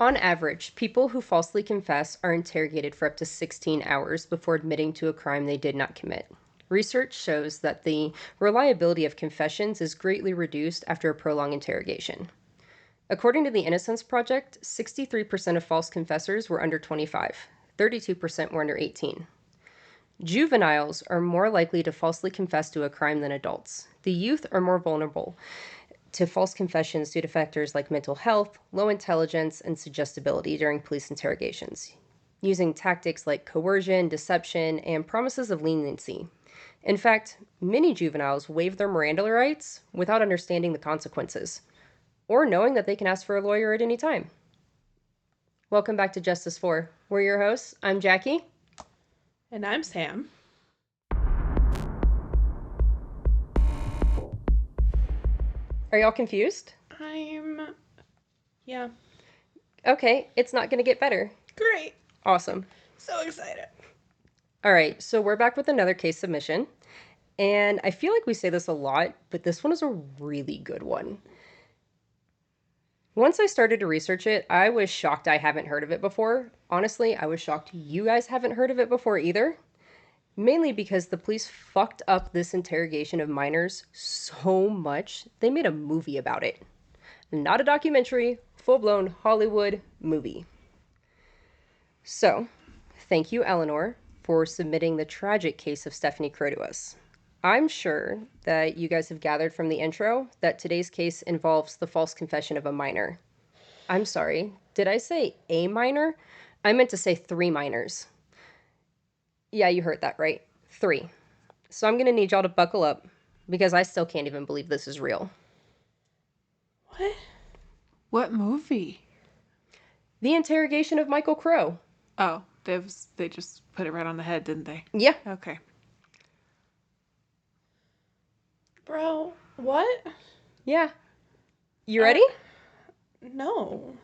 On average, people who falsely confess are interrogated for up to 16 hours before admitting to a crime they did not commit. Research shows that the reliability of confessions is greatly reduced after a prolonged interrogation. According to the Innocence Project, 63% of false confessors were under 25, 32% were under 18. Juveniles are more likely to falsely confess to a crime than adults. The youth are more vulnerable to false confessions due to factors like mental health, low intelligence, and suggestibility during police interrogations, using tactics like coercion, deception, and promises of leniency. In fact, many juveniles waive their Miranda rights without understanding the consequences, or knowing that they can ask for a lawyer at any time. Welcome back to Justice 4. We're your hosts. I'm Jackie. And I'm Sam. Are y'all confused? Yeah. Okay, it's not going to get better. Great. Awesome. So excited. All right, so we're back with another case submission. And I feel like we say this a lot, but this one is a really good one. Once I started to research it, I was shocked I haven't heard of it before. Honestly, I was shocked you guys haven't heard of it before either. Mainly because the police fucked up this interrogation of minors so much, they made a movie about it. Not a documentary, full-blown Hollywood movie. So, thank you, Eleanor, for submitting the tragic case of Stephanie Crowe to us. I'm sure that you guys have gathered from the intro that today's case involves the false confession of a minor. I'm sorry, did I say a minor? I meant to say 3 minors. Yeah, you heard that right. 3. So I'm going to need y'all to buckle up because I still can't even believe this is real. What? What movie? The interrogation of Michael Crowe. Oh, they just put it right on the head, didn't they? Yeah. Okay. Bro, what? Yeah. You ready? No.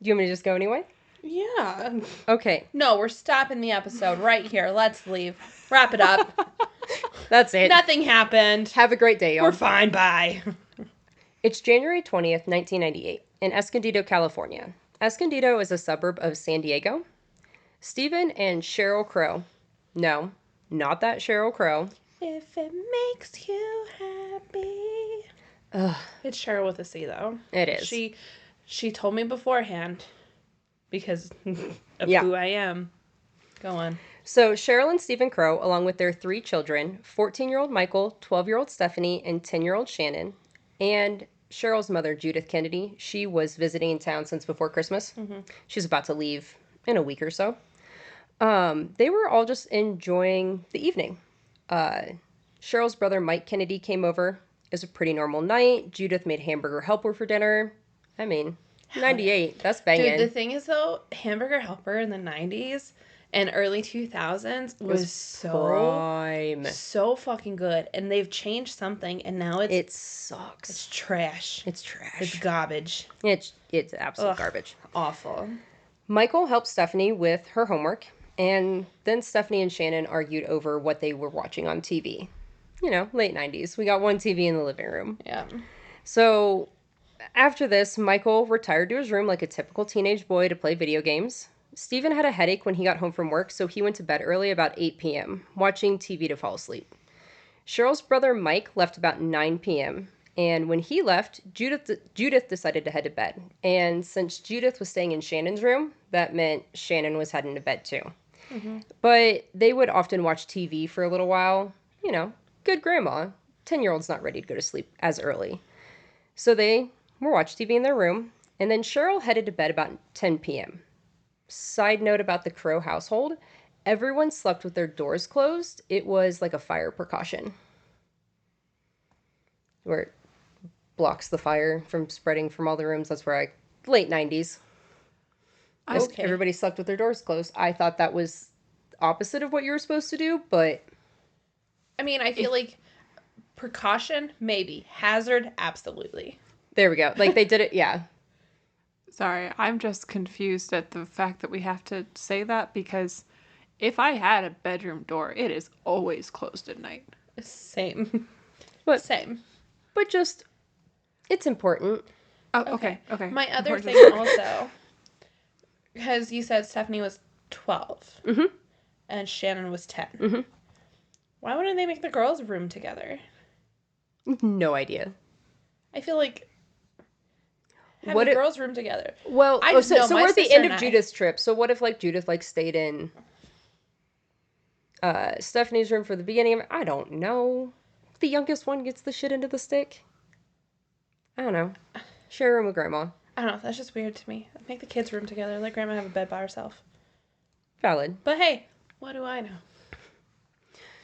Do you want me to just go anyway? Yeah. Okay. No, we're stopping the episode right here. Let's leave. Wrap it up. That's it. Nothing happened. Have a great day, y'all. We're fine. Bye. It's January 20th, 1998, in Escondido, California. Escondido is a suburb of San Diego. Stephen and Cheryl Crowe. No, not that Cheryl Crowe. If it makes you happy. Ugh. It's Cheryl with a C, though. It is. She told me beforehand because of Yeah. who I am. Go on. So Cheryl and Stephen Crowe, along with their 3 children, 14-year-old Michael, 12-year-old Stephanie, and 10-year-old Shannon, and Cheryl's mother, Judith Kennedy, she was visiting in town since before Christmas. Mm-hmm. She's about to leave in a week or so. They were all just enjoying the evening. Cheryl's brother, Mike Kennedy, came over. It was a pretty normal night. Judith made hamburger helper for dinner. I mean, 98, that's banging. Dude, the thing is, though, hamburger helper in the 90s and early 2000s was so fucking good. And they've changed something, and now it sucks. It's trash. It's trash. It's garbage. It's absolute garbage. Awful. Michael helped Stephanie with her homework, and then Stephanie and Shannon argued over what they were watching on TV. You know, late 90s. We got one TV in the living room. Yeah. So after this, Michael retired to his room like a typical teenage boy to play video games. Stephen had a headache when he got home from work, so he went to bed early about 8 p.m., watching TV to fall asleep. Cheryl's brother Mike left about 9 p.m., and when he left, Judith decided to head to bed. And since Judith was staying in Shannon's room, that meant Shannon was heading to bed too. Mm-hmm. But they would often watch TV for a little while. You know, good grandma. 10-year-old's not ready to go to sleep as early. So they were watching TV in their room, and then Cheryl headed to bed about 10 p.m. Side note about the Crowe household, everyone slept with their doors closed. It was like a fire precaution, where it blocks the fire from spreading from all the rooms. That's where late 90s. Okay. Everybody slept with their doors closed. I thought that was opposite of what you were supposed to do, but I mean, I feel like precaution, maybe. Hazard, absolutely. There we go. Like, they did it, yeah. Sorry, I'm just confused at the fact that we have to say that, because if I had a bedroom door, it is always closed at night. Same. But, Same. But just, it's important. Oh, okay. My other thing also, Because you said Stephanie was 12. Mm-hmm. And Shannon was 10. Mm-hmm. Why wouldn't they make the girls room together? No idea. I feel like have the girls room together. Well, I just know so my we're at the sister end and of I- Judith's trip. So what if like Judith like stayed in Stephanie's room for the beginning of it? I don't know. The youngest one gets the shit into the stick. I don't know. Share a room with grandma. I don't know. That's just weird to me. Make the kids room together. Let grandma have a bed by herself. Valid. But hey, what do I know?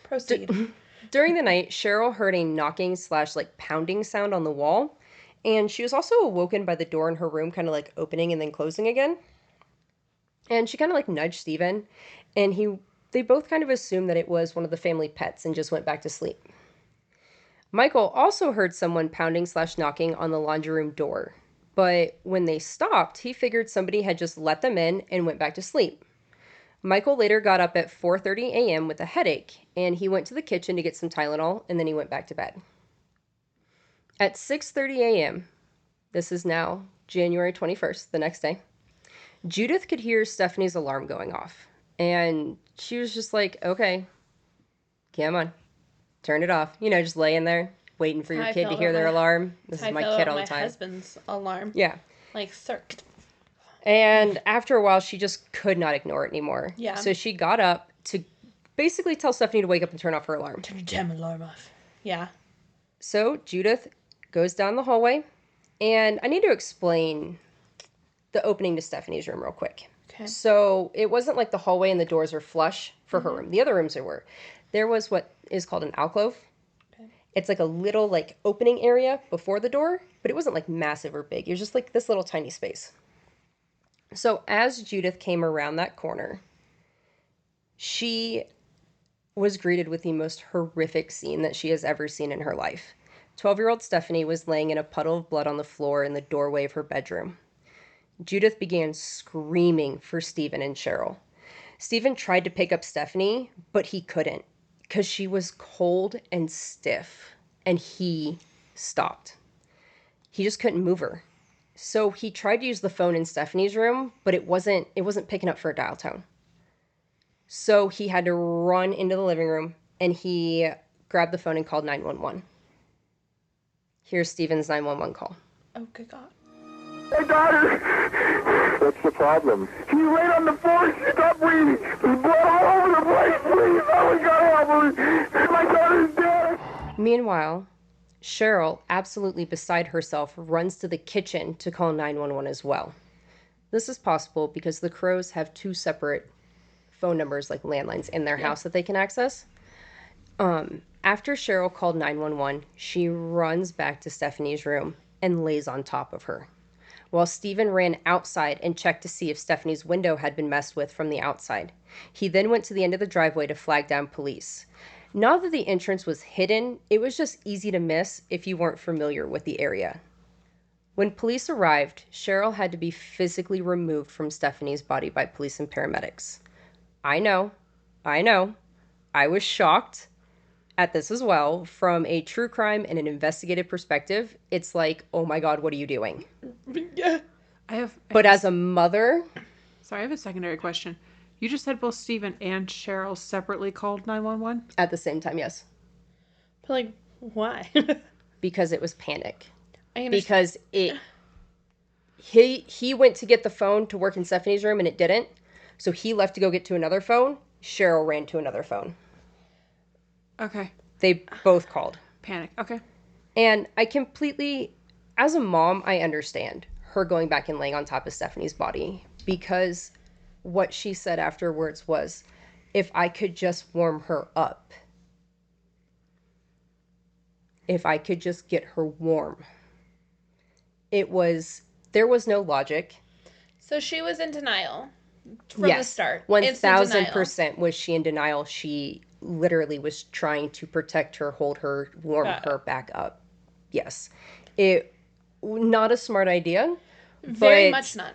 Proceed. During the night, Cheryl heard a knocking / like pounding sound on the wall, and she was also awoken by the door in her room kind of like opening and then closing again. And she kind of like nudged Steven, and they both kind of assumed that it was one of the family pets and just went back to sleep. Michael also heard someone pounding / knocking on the laundry room door, but when they stopped, he figured somebody had just let them in and went back to sleep. Michael later got up at 4:30 a.m. with a headache, and he went to the kitchen to get some Tylenol, and then he went back to bed. At 6:30 a.m., this is now January 21st, the next day, Judith could hear Stephanie's alarm going off, and she was just like, okay, come on, turn it off. You know, just laying there, waiting for your kid to hear their alarm. This is my kid all the time. My husband's alarm. Yeah. Like, sir. And after a while, she just could not ignore it anymore. Yeah. So she got up to basically tell Stephanie to wake up and turn off her alarm. Turn your damn alarm off. Yeah. So Judith goes down the hallway, and I need to explain the opening to Stephanie's room real quick. Okay. So it wasn't like the hallway and the doors were flush for her room. The other rooms there were. There was what is called an alcove. Okay. It's like a little like opening area before the door, but it wasn't like massive or big. It was just like this little tiny space. So as Judith came around that corner, she was greeted with the most horrific scene that she has ever seen in her life. 12-year-old Stephanie was laying in a puddle of blood on the floor in the doorway of her bedroom. Judith began screaming for Steven and Cheryl. Steven tried to pick up Stephanie, but he couldn't because she was cold and stiff, and he stopped. He just couldn't move her. So he tried to use the phone in Stephanie's room, but it wasn't picking up for a dial tone. So he had to run into the living room, and he grabbed the phone and called 911. Here's Steven's 911 call. Oh, good God. My daughter! What's the problem? She's laid on the floor. She's not breathing. There's blood all over the place. Please, oh, we gotta help her. My daughter's dead. Meanwhile, Cheryl, absolutely beside herself, runs to the kitchen to call 911 as well. This is possible because the Crowes have two separate phone numbers, like landlines, in their house that they can access. After Cheryl called 911, she runs back to Stephanie's room and lays on top of her, while Steven ran outside and checked to see if Stephanie's window had been messed with from the outside. He then went to the end of the driveway to flag down police. Not that the entrance was hidden, it was just easy to miss if you weren't familiar with the area. When police arrived, Cheryl had to be physically removed from Stephanie's body by police and paramedics. I know. I was shocked at this as well. From a true crime and an investigative perspective, it's like, oh my God, what are you doing? Yeah. But as a mother... Sorry, I have a secondary question. You just said both Steven and Cheryl separately called 911? At the same time, yes. But, like, why? Because it was panic. I understand. Because he went to get the phone to work in Stephanie's room and it didn't. So he left to go get to another phone. Cheryl ran to another phone. Okay. They both called. Panic. Okay. And I completely, as a mom, I understand her going back and laying on top of Stephanie's body, because what she said afterwards was, if I could just warm her up, if I could just get her warm. There was no logic. So she was in denial from the start. 1,000% was she in denial. She literally was trying to protect her, hold her, warm her back up. Yes. Not a smart idea. Very much not.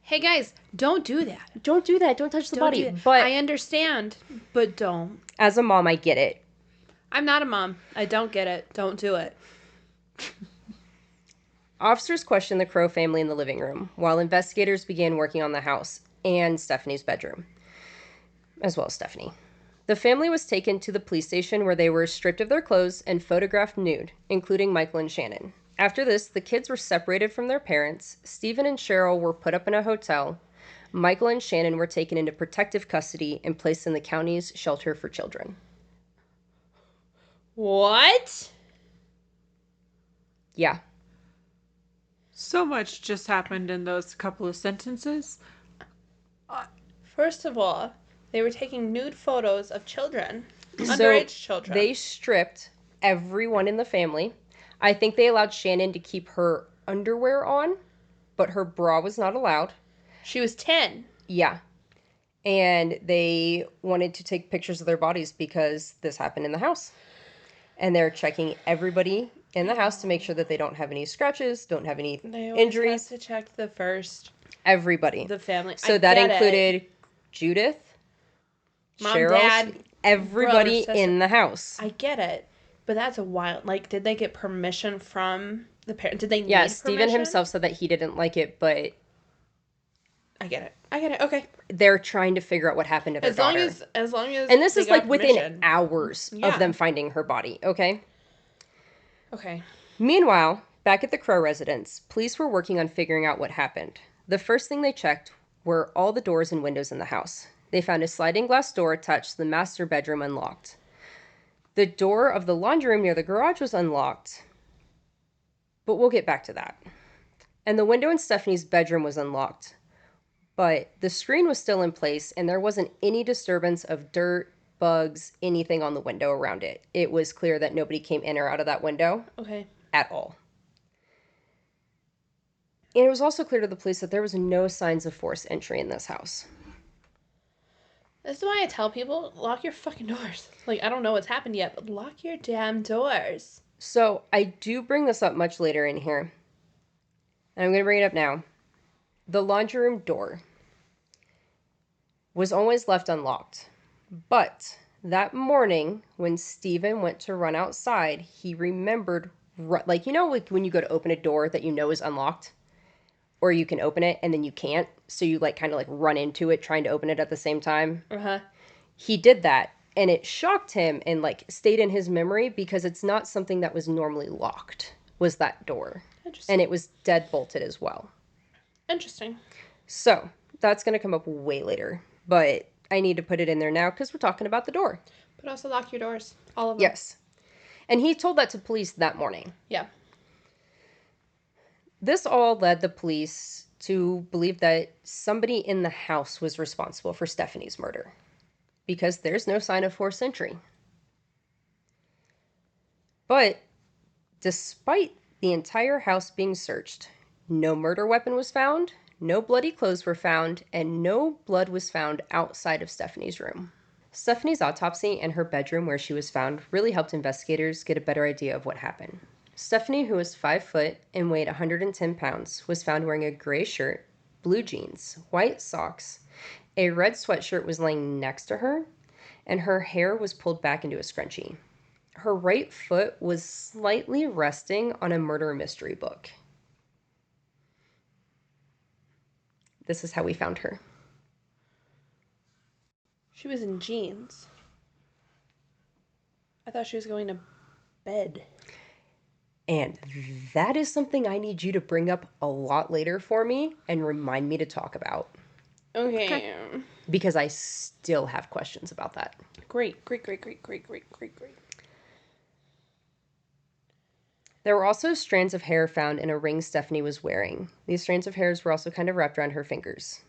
Hey guys, don't do that. Don't do that. Don't touch the body. But I understand, but don't. As a mom, I get it. I'm not a mom. I don't get it. Don't do it. Officers questioned the Crowe family in the living room, while investigators began working on the house and Stephanie's bedroom, as well as Stephanie. The family was taken to the police station where they were stripped of their clothes and photographed nude, including Michael and Shannon. After this, the kids were separated from their parents. Stephen and Cheryl were put up in a hotel. Michael and Shannon were taken into protective custody and placed in the county's shelter for children. What? Yeah. So much just happened in those couple of sentences. First of all, they were taking nude photos of children, So underage children. they stripped everyone in the family. I think they allowed Shannon to keep her underwear on, but her bra was not allowed. She was 10. Yeah. And they wanted to take pictures of their bodies because this happened in the house. And they're checking everybody in the house to make sure that they don't have any scratches, don't have any They always injuries. have to check the first, Everybody. the family. So I that get it. included Judith, Mom, Cheryl, Dad, everybody brother, in the house. I get it, but that's a wild. Like, did they get permission from the parent? Did they need Yeah, Stephen permission? himself said that he didn't like it, but I get it. Okay. they're trying to figure out what happened to their daughter. As long as. And this they is got like within permission. hours Yeah. of them finding her body, okay? Okay. Meanwhile, back at the Crowe residence, police were working on figuring out what happened. The first thing they checked were all the doors and windows in the house. They found a sliding glass door attached to the master bedroom unlocked. The door of the laundry room near the garage was unlocked, but we'll get back to that. And the window in Stephanie's bedroom was unlocked, but the screen was still in place and there wasn't any disturbance of dirt, bugs, anything on the window around it. It was clear that nobody came in or out of that window Okay. at all. And it was also clear to the police that there was no signs of forced entry in this house. That's why I tell people, lock your fucking doors. Like, I don't know what's happened yet, but lock your damn doors. So I do bring this up much later in here. And I'm going to bring it up now. The laundry room door was always left unlocked. But that morning, when Stephen went to run outside, he remembered, like, you know, like when you go to open a door that you know is unlocked? Or you can open it and then you can't. So you like kind of like run into it trying to open it at the same time. Uh-huh. He did that and it shocked him and like stayed in his memory because it's not something that was normally locked, was that door. Interesting. And it was dead bolted as well. Interesting. So that's going to come up way later. But I need to put it in there now because we're talking about the door. But also lock your doors. All of them. Yes. And he told that to police that morning. Yeah. This all led the police to believe that somebody in the house was responsible for Stephanie's murder because there's no sign of forced entry. But despite the entire house being searched, no murder weapon was found, no bloody clothes were found, and no blood was found outside of Stephanie's room. Stephanie's autopsy and her bedroom where she was found really helped investigators get a better idea of what happened. Stephanie, who was 5 foot and weighed 110 pounds, was found wearing a gray shirt, blue jeans, white socks, a red sweatshirt was laying next to her, and her hair was pulled back into a scrunchie. Her right foot was slightly resting on a murder mystery book. This is how we found her. She was in jeans. I thought she was going to bed. And that is something I need you to bring up a lot later for me and remind me to talk about. Okay. Because I still have questions about that. Great. There were also strands of hair found in a ring Stephanie was wearing. These strands of hairs were also kind of wrapped around her fingers.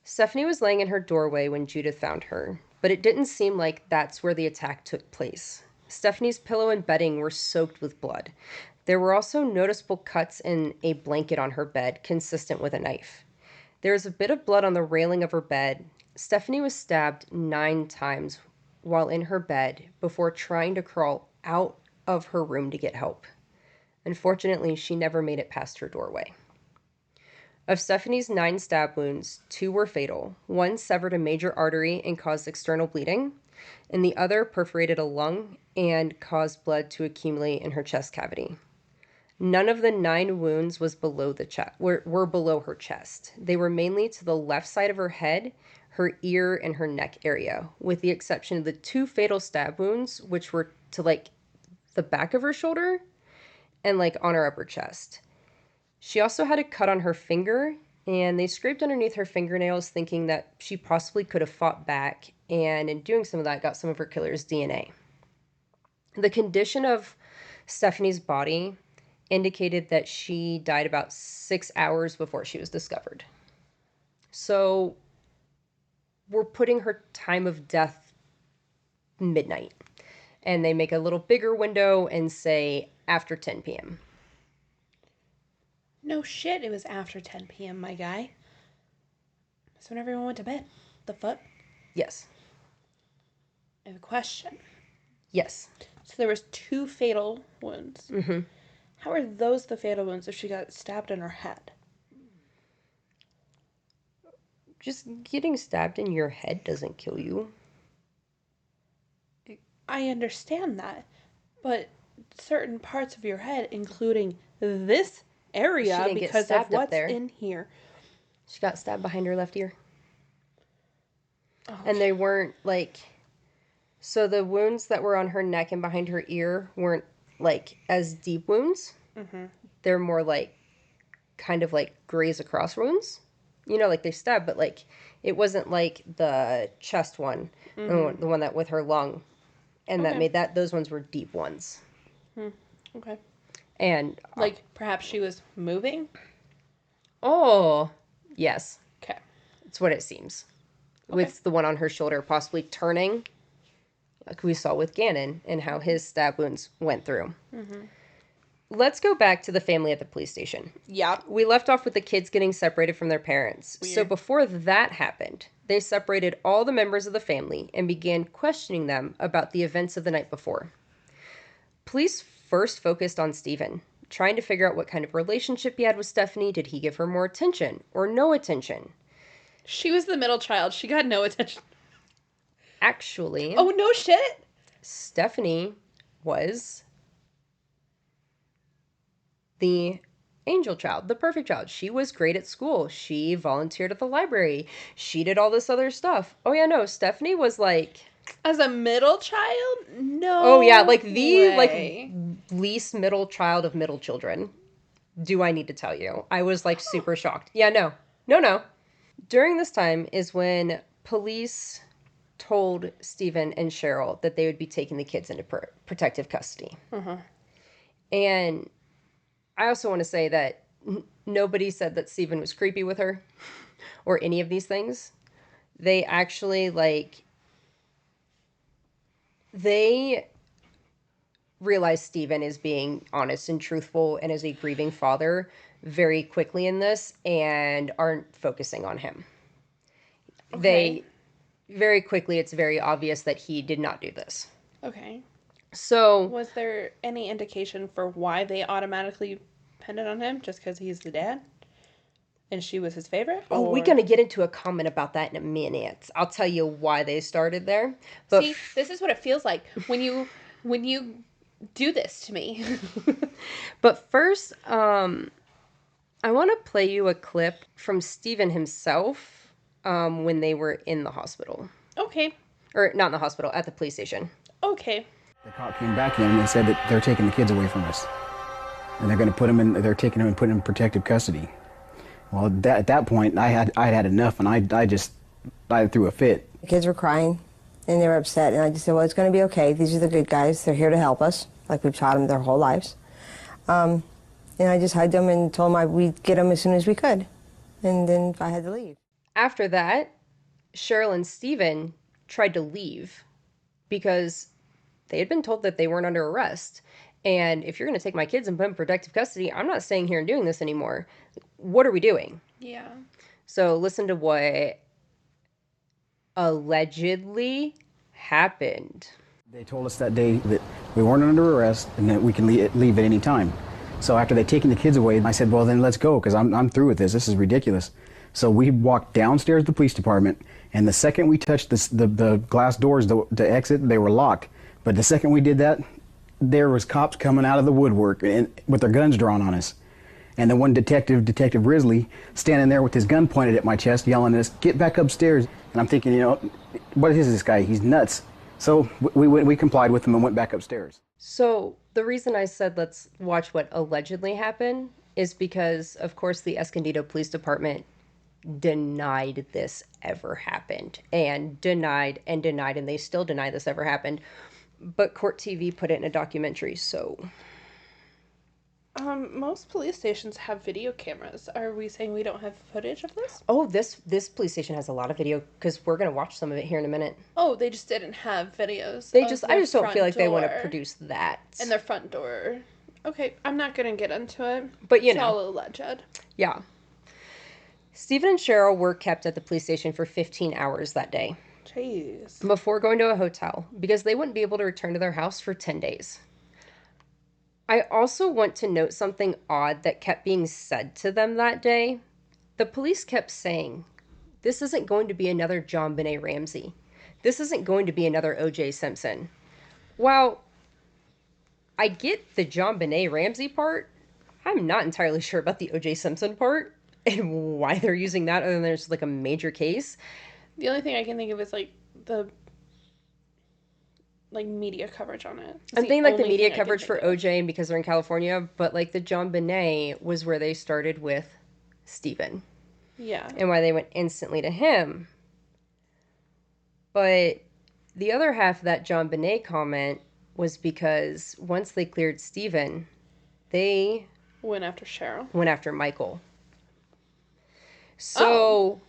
Stephanie was laying in her doorway when Judith found her, but it didn't seem like that's where the attack took place. Stephanie's pillow and bedding were soaked with blood. There were also noticeable cuts in a blanket on her bed, consistent with a knife. There was a bit of blood on the railing of her bed. Stephanie was stabbed 9 times while in her bed before trying to crawl out of her room to get help. Unfortunately, she never made it past her doorway. Of Stephanie's 9 stab wounds, 2 were fatal. 1 severed a major artery and caused external bleeding, and the other perforated a lung and caused blood to accumulate in her chest cavity. None of the 9 wounds was below the chest, were below her chest. They were mainly to the left side of her head, her ear, and her neck area, with the exception of the 2 fatal stab wounds, which were to like the back of her shoulder and like on her upper chest. She also had a cut on her finger, and they scraped underneath her fingernails, thinking that she possibly could have fought back, and in doing some of that, got some of her killer's DNA. The condition of Stephanie's body indicated that she died about 6 hours before she was discovered. So we're putting her time of death midnight. And they make a little bigger window and say after 10 p.m. No shit, it was after 10 p.m., my guy. That's when everyone went to bed. The fuck? Yes. I have a question. Yes. So there was 2 fatal wounds. Mm-hmm. How are those the fatal wounds if she got stabbed in her head? Just getting stabbed in your head doesn't kill you. I understand that, but certain parts of your head, including this area, because of what's in here. She got stabbed behind her left ear. Oh. And they weren't like... So the wounds that were on her neck and behind her ear weren't like as deep wounds. Mm-hmm. They're more like kind of like graze across wounds. You know, like they stabbed, but like it wasn't like the chest one, Mm-hmm. the one that with her lung. And that made those ones were deep ones. Okay. And like perhaps she was moving? Oh, yes. Okay. That's what it seems. With the one on her shoulder possibly turning, like we saw with Gannon and how his stab wounds went through. Mm-hmm. Let's go back to the family at the police station. Yeah. We left off with the kids getting separated from their parents. Weird. So before that happened, they separated all the members of the family and began questioning them about the events of the night before. Police first focused on Stephen, trying to figure out what kind of relationship he had with Stephanie. Did he give her more attention or no attention? She was the middle child. She got no attention. Actually... Oh, no shit? Stephanie was the angel child, the perfect child. She was great at school. She volunteered at the library. She did all this other stuff. Oh, yeah, no. Stephanie was like... As a middle child? No. Oh, yeah, like the way. least middle child of middle children. Do I need to tell you? I was like super shocked. Yeah, no. No. During this time is when police told Stephen and Cheryl that they would be taking the kids into protective custody. Uh-huh. And I also want to say that nobody said that Stephen was creepy with her or any of these things. They actually, they realize Stephen is being honest and truthful and is a grieving father very quickly in this and aren't focusing on him. Okay. Very quickly, it's very obvious that he did not do this. Okay. So... Was there any indication for why they automatically depended on him? Just because he's the dad? And she was his favorite? Oh, we're going to get into a comment about that in a minute. I'll tell you why they started there. But see, this is what it feels like when you do this to me. But first, I want to play you a clip from Stephen himself when they were in the hospital. Okay. Or not in the hospital, at the police station. Okay. The cop came back in and they said that they're taking the kids away from us. And they're going to they're taking them and putting them in protective custody. Well, at that point, I'd had enough, and I threw a fit. The kids were crying, and they were upset, and I just said, well, it's going to be okay. These are the good guys. They're here to help us, like we've taught them their whole lives. And I just hugged them and told them we'd get them as soon as we could. And then I had to leave. After that, Cheryl and Stephen tried to leave because they had been told that they weren't under arrest. And if you're going to take my kids and put them in protective custody, I'm not staying here and doing this anymore. What are we doing? Yeah. So listen to what allegedly happened. They told us that day that we weren't under arrest and that we can leave at any time. So after they'd taken the kids away, I said, well, then let's go, because I'm through with this. This is ridiculous. So we walked downstairs to the police department, and the second we touched the glass doors to exit, they were locked. But the second we did that, there was cops coming out of the woodwork and, with their guns drawn on us. And the one detective, Detective Risley, standing there with his gun pointed at my chest, yelling at us, "Get back upstairs." And I'm thinking, what is this guy? He's nuts. So we complied with him and went back upstairs. So the reason I said let's watch what allegedly happened is because, of course, the Escondido Police Department denied this ever happened. And denied, and they still deny this ever happened. But Court TV put it in a documentary, so... Most police stations have video cameras. Are we saying we don't have footage of this? Oh, this police station has a lot of video, because we're going to watch some of it here in a minute. Oh, they just didn't have videos. I just don't feel like they want to produce that. And their front door. Okay, I'm not going to get into it. But it's all alleged. Yeah. Stephen and Cheryl were kept at the police station for 15 hours that day. Jeez. Before going to a hotel, because they wouldn't be able to return to their house for 10 days. I also want to note something odd that kept being said to them that day. The police kept saying, this isn't going to be another JonBenet Ramsey. This isn't going to be another O.J. Simpson. While I get the JonBenet Ramsey part, I'm not entirely sure about the O.J. Simpson part and why they're using that other than there's like a major case. The only thing I can think of is the media coverage on it. I'm thinking the media coverage for OJ and because they're in California, but the JonBenet was where they started with Stephen. Yeah. And why they went instantly to him. But the other half of that JonBenet comment was because once they cleared Stephen, they went after Cheryl. Went after Michael. So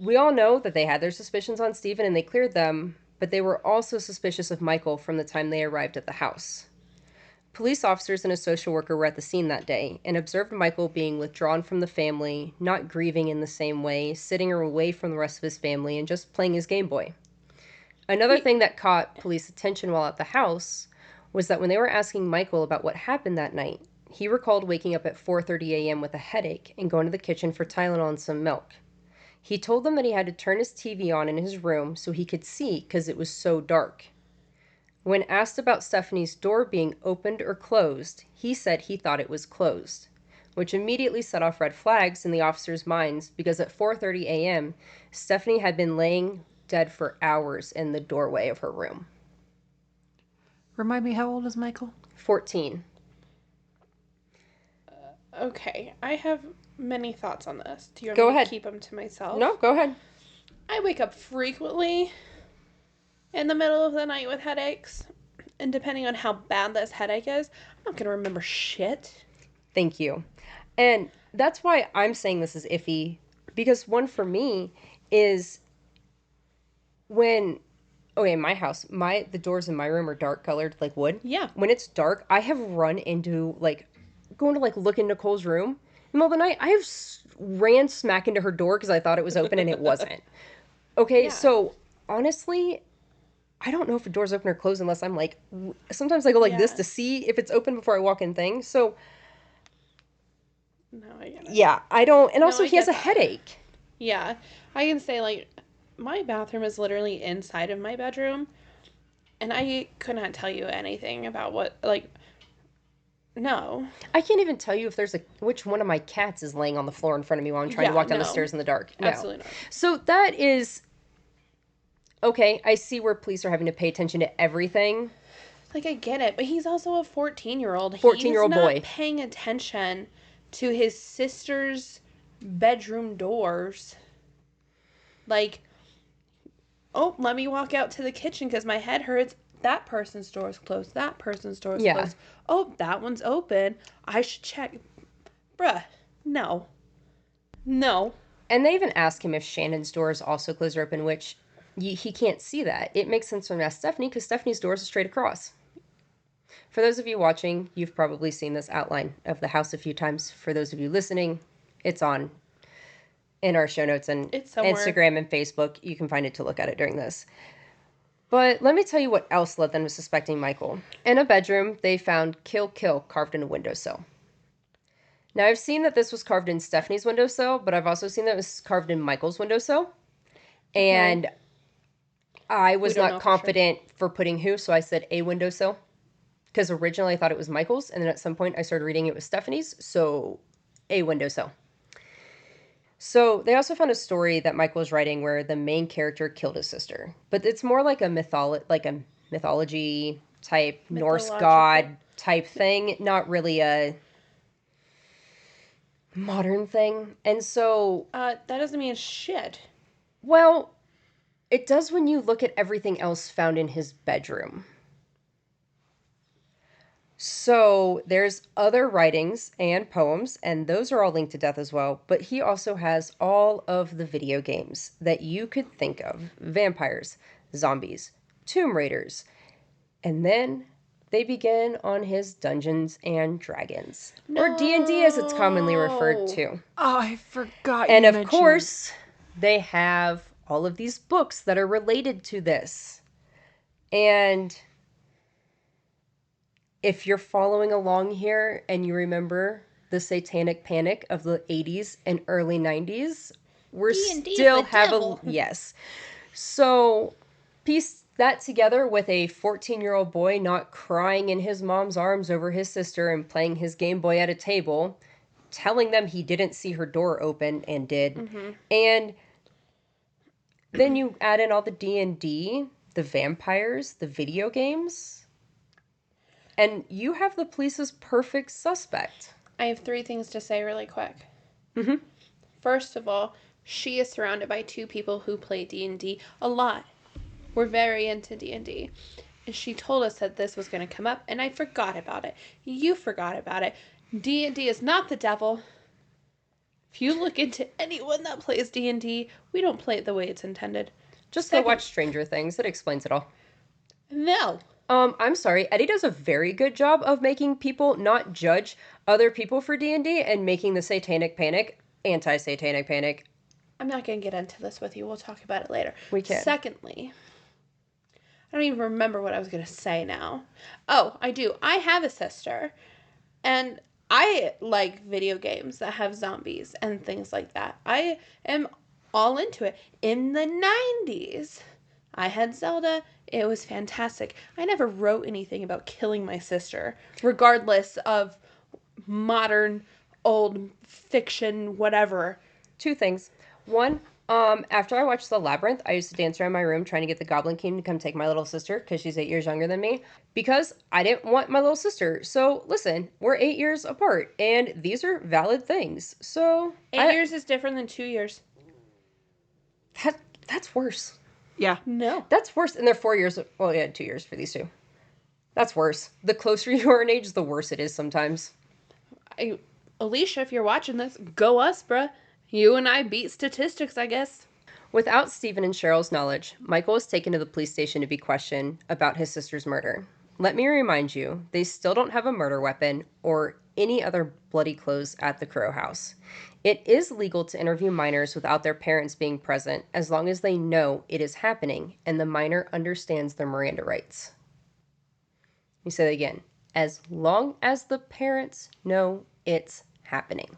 we all know that they had their suspicions on Stephen and they cleared them. But they were also suspicious of Michael from the time they arrived at the house. Police officers and a social worker were at the scene that day and observed Michael being withdrawn from the family, not grieving in the same way, sitting away from the rest of his family, and just playing his Game Boy. Another thing that caught police attention while at the house was that when they were asking Michael about what happened that night, he recalled waking up at 4:30 a.m. with a headache and going to the kitchen for Tylenol and some milk. He told them that he had to turn his TV on in his room so he could see because it was so dark. When asked about Stephanie's door being opened or closed, he said he thought it was closed, which immediately set off red flags in the officers' minds because at 4:30 a.m., Stephanie had been laying dead for hours in the doorway of her room. Remind me, how old is Michael? 14. Okay, I have many thoughts on this. Do you want me to keep them to myself? No, go ahead. I wake up frequently in the middle of the night with headaches. And depending on how bad this headache is, I'm not going to remember shit. Thank you. And that's why I'm saying this is iffy. Because one for me is when... Okay, in my house, the doors in my room are dark colored, like wood. Yeah. When it's dark, I have run into, going to, look in Nicole's room. In the middle of the night, I have ran smack into her door because I thought it was open and it wasn't. Okay, yeah. So honestly, I don't know if the door's open or closed unless I'm sometimes I go this to see if it's open before I walk in things. So, no, I get it. Yeah, I don't, and also he has a headache. Yeah, I can say my bathroom is literally inside of my bedroom, and I could not tell you anything about what No. I can't even tell you if which one of my cats is laying on the floor in front of me while I'm trying to walk down the stairs in the dark. No. Absolutely not. So that is... Okay, I see where police are having to pay attention to everything. I get it, but he's also a 14-year-old. 14-year-old boy. He's not paying attention to his sister's bedroom doors. Let me walk out to the kitchen because my head hurts. That person's door is closed. That person's door is closed. Oh, that one's open. I should check. Bruh, no. No. And they even ask him if Shannon's door is also closed or open, which he can't see that. It makes sense when we ask Stephanie because Stephanie's door is straight across. For those of you watching, you've probably seen this outline of the house a few times. For those of you listening, it's on in our show notes and Instagram and Facebook. You can find it to look at it during this. But let me tell you what else led them to suspecting Michael. In a bedroom, they found "Kill, Kill" carved in a windowsill. Now, I've seen that this was carved in Stephanie's windowsill, but I've also seen that it was carved in Michael's windowsill. And I was not confident for putting who, so I said a windowsill. because originally I thought it was Michael's, and then at some point I started reading it was Stephanie's, so a windowsill. So they also found a story that Michael was writing where the main character killed his sister, but it's more like a mythology type Norse god type thing, not really a modern thing. And so that doesn't mean shit. Well, it does when you look at everything else found in his bedroom. So there's other writings and poems, and those are all linked to death as well. But he also has all of the video games that you could think of. Vampires, zombies, Tomb Raiders. And then they begin on his Dungeons and Dragons. No. Or D&D as it's commonly referred to. Oh, I forgot and of course, they have all of these books that are related to this. And if you're following along here and you remember the satanic panic of the 80s and early 90s, we're D&D still have yes. So piece that together with a 14-year-old boy not crying in his mom's arms over his sister and playing his Game Boy at a table, telling them he didn't see her door open and did. Mm-hmm. And then you add in all the D&D, the vampires, the video games, and you have the police's perfect suspect. I have 3 things to say really quick. Mm-hmm. First of all, she is surrounded by 2 people who play D&D a lot. We're very into D&D. And she told us that this was going to come up, and I forgot about it. You forgot about it. D&D is not the devil. If you look into anyone that plays D&D, we don't play it the way it's intended. Just go watch Stranger Things. It explains it all. No. I'm sorry. Eddie does a very good job of making people not judge other people for D&D and making the satanic panic anti-satanic panic. I'm not going to get into this with you. We'll talk about it later. We can. Secondly, I don't even remember what I was going to say now. Oh, I do. I have a sister, and I like video games that have zombies and things like that. I am all into it. In the 90s, I had Zelda. It was fantastic. I never wrote anything about killing my sister, regardless of modern, old fiction, whatever. 2 things. 1, after I watched The Labyrinth, I used to dance around my room trying to get the Goblin King to come take my little sister, because she's 8 years younger than me, because I didn't want my little sister. So, listen, we're 8 years apart, and these are valid things. So 8 years is different than 2 years. That's worse. Yeah. No. That's worse. And they're 4 years. Well, yeah, 2 years for these 2. That's worse. The closer you are in age, the worse it is sometimes. Alicia, if you're watching this, go us, bruh. You and I beat statistics, I guess. Without Stephen and Cheryl's knowledge, Michael was taken to the police station to be questioned about his sister's murder. Let me remind you, they still don't have a murder weapon or any other bloody clothes at the Crowe house. It is legal to interview minors without their parents being present, as long as they know it is happening and the minor understands their Miranda rights. Let me say that again. As long as the parents know it's happening.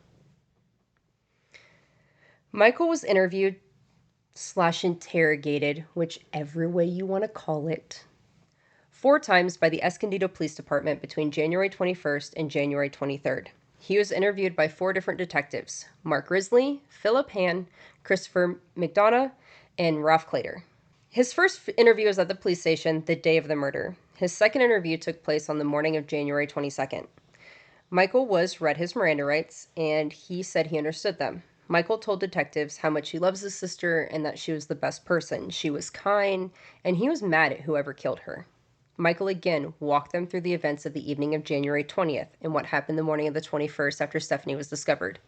Michael was interviewed / interrogated, whichever way you want to call it, 4 times by the Escondido Police Department between January 21st and January 23rd. He was interviewed by 4 different detectives: Mark Risley, Philip Hann, Christopher McDonough, and Ralph Clater. His first interview was at the police station the day of the murder. His second interview took place on the morning of January 22nd. Michael was read his Miranda rights, and he said he understood them. Michael told detectives how much he loves his sister and that she was the best person. She was kind, and he was mad at whoever killed her. Michael again walked them through the events of the evening of January 20th and what happened the morning of the 21st after Stephanie was discovered.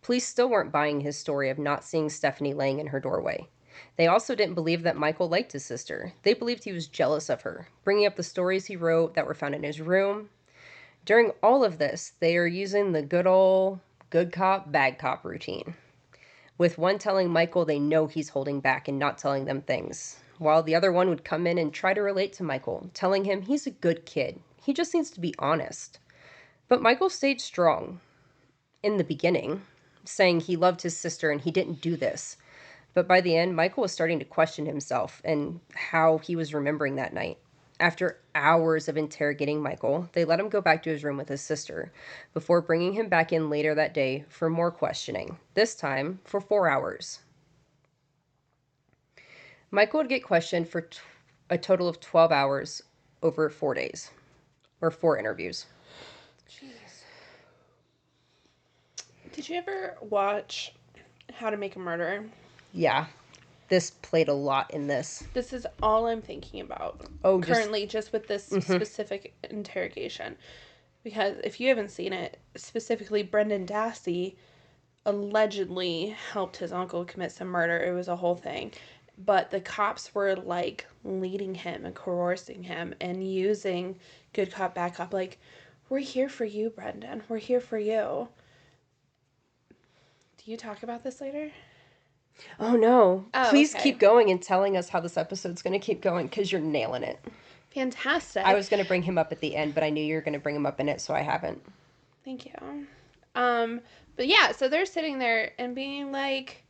Police still weren't buying his story of not seeing Stephanie laying in her doorway. They also didn't believe that Michael liked his sister. They believed he was jealous of her, bringing up the stories he wrote that were found in his room. During all of this, they are using the good old good cop, bad cop routine, with one telling Michael they know he's holding back and not telling them things, while the other one would come in and try to relate to Michael, telling him he's a good kid. He just needs to be honest. But Michael stayed strong in the beginning, saying he loved his sister and he didn't do this. But by the end, Michael was starting to question himself and how he was remembering that night. After hours of interrogating Michael, they let him go back to his room with his sister before bringing him back in later that day for more questioning, this time for 4 hours. Michael would get questioned for a total of 12 hours over 4 days, or 4 interviews. Jeez. Did you ever watch How to Make a Murderer? Yeah. This played a lot in this. This is all I'm thinking about currently, just with this specific interrogation. Because if you haven't seen it, specifically Brendan Dassey allegedly helped his uncle commit some murder. It was a whole thing. But the cops were, like, leading him and coercing him and using good cop, bad cop. Like, we're here for you, Brendan. We're here for you. Do you talk about this later? Oh, no. Oh, Please okay. keep going and telling us how this episode's going to keep going, because you're nailing it. Fantastic. I was going to bring him up at the end, but I knew you were going to bring him up in it, so I haven't. Thank you. But yeah, so they're sitting there and being like,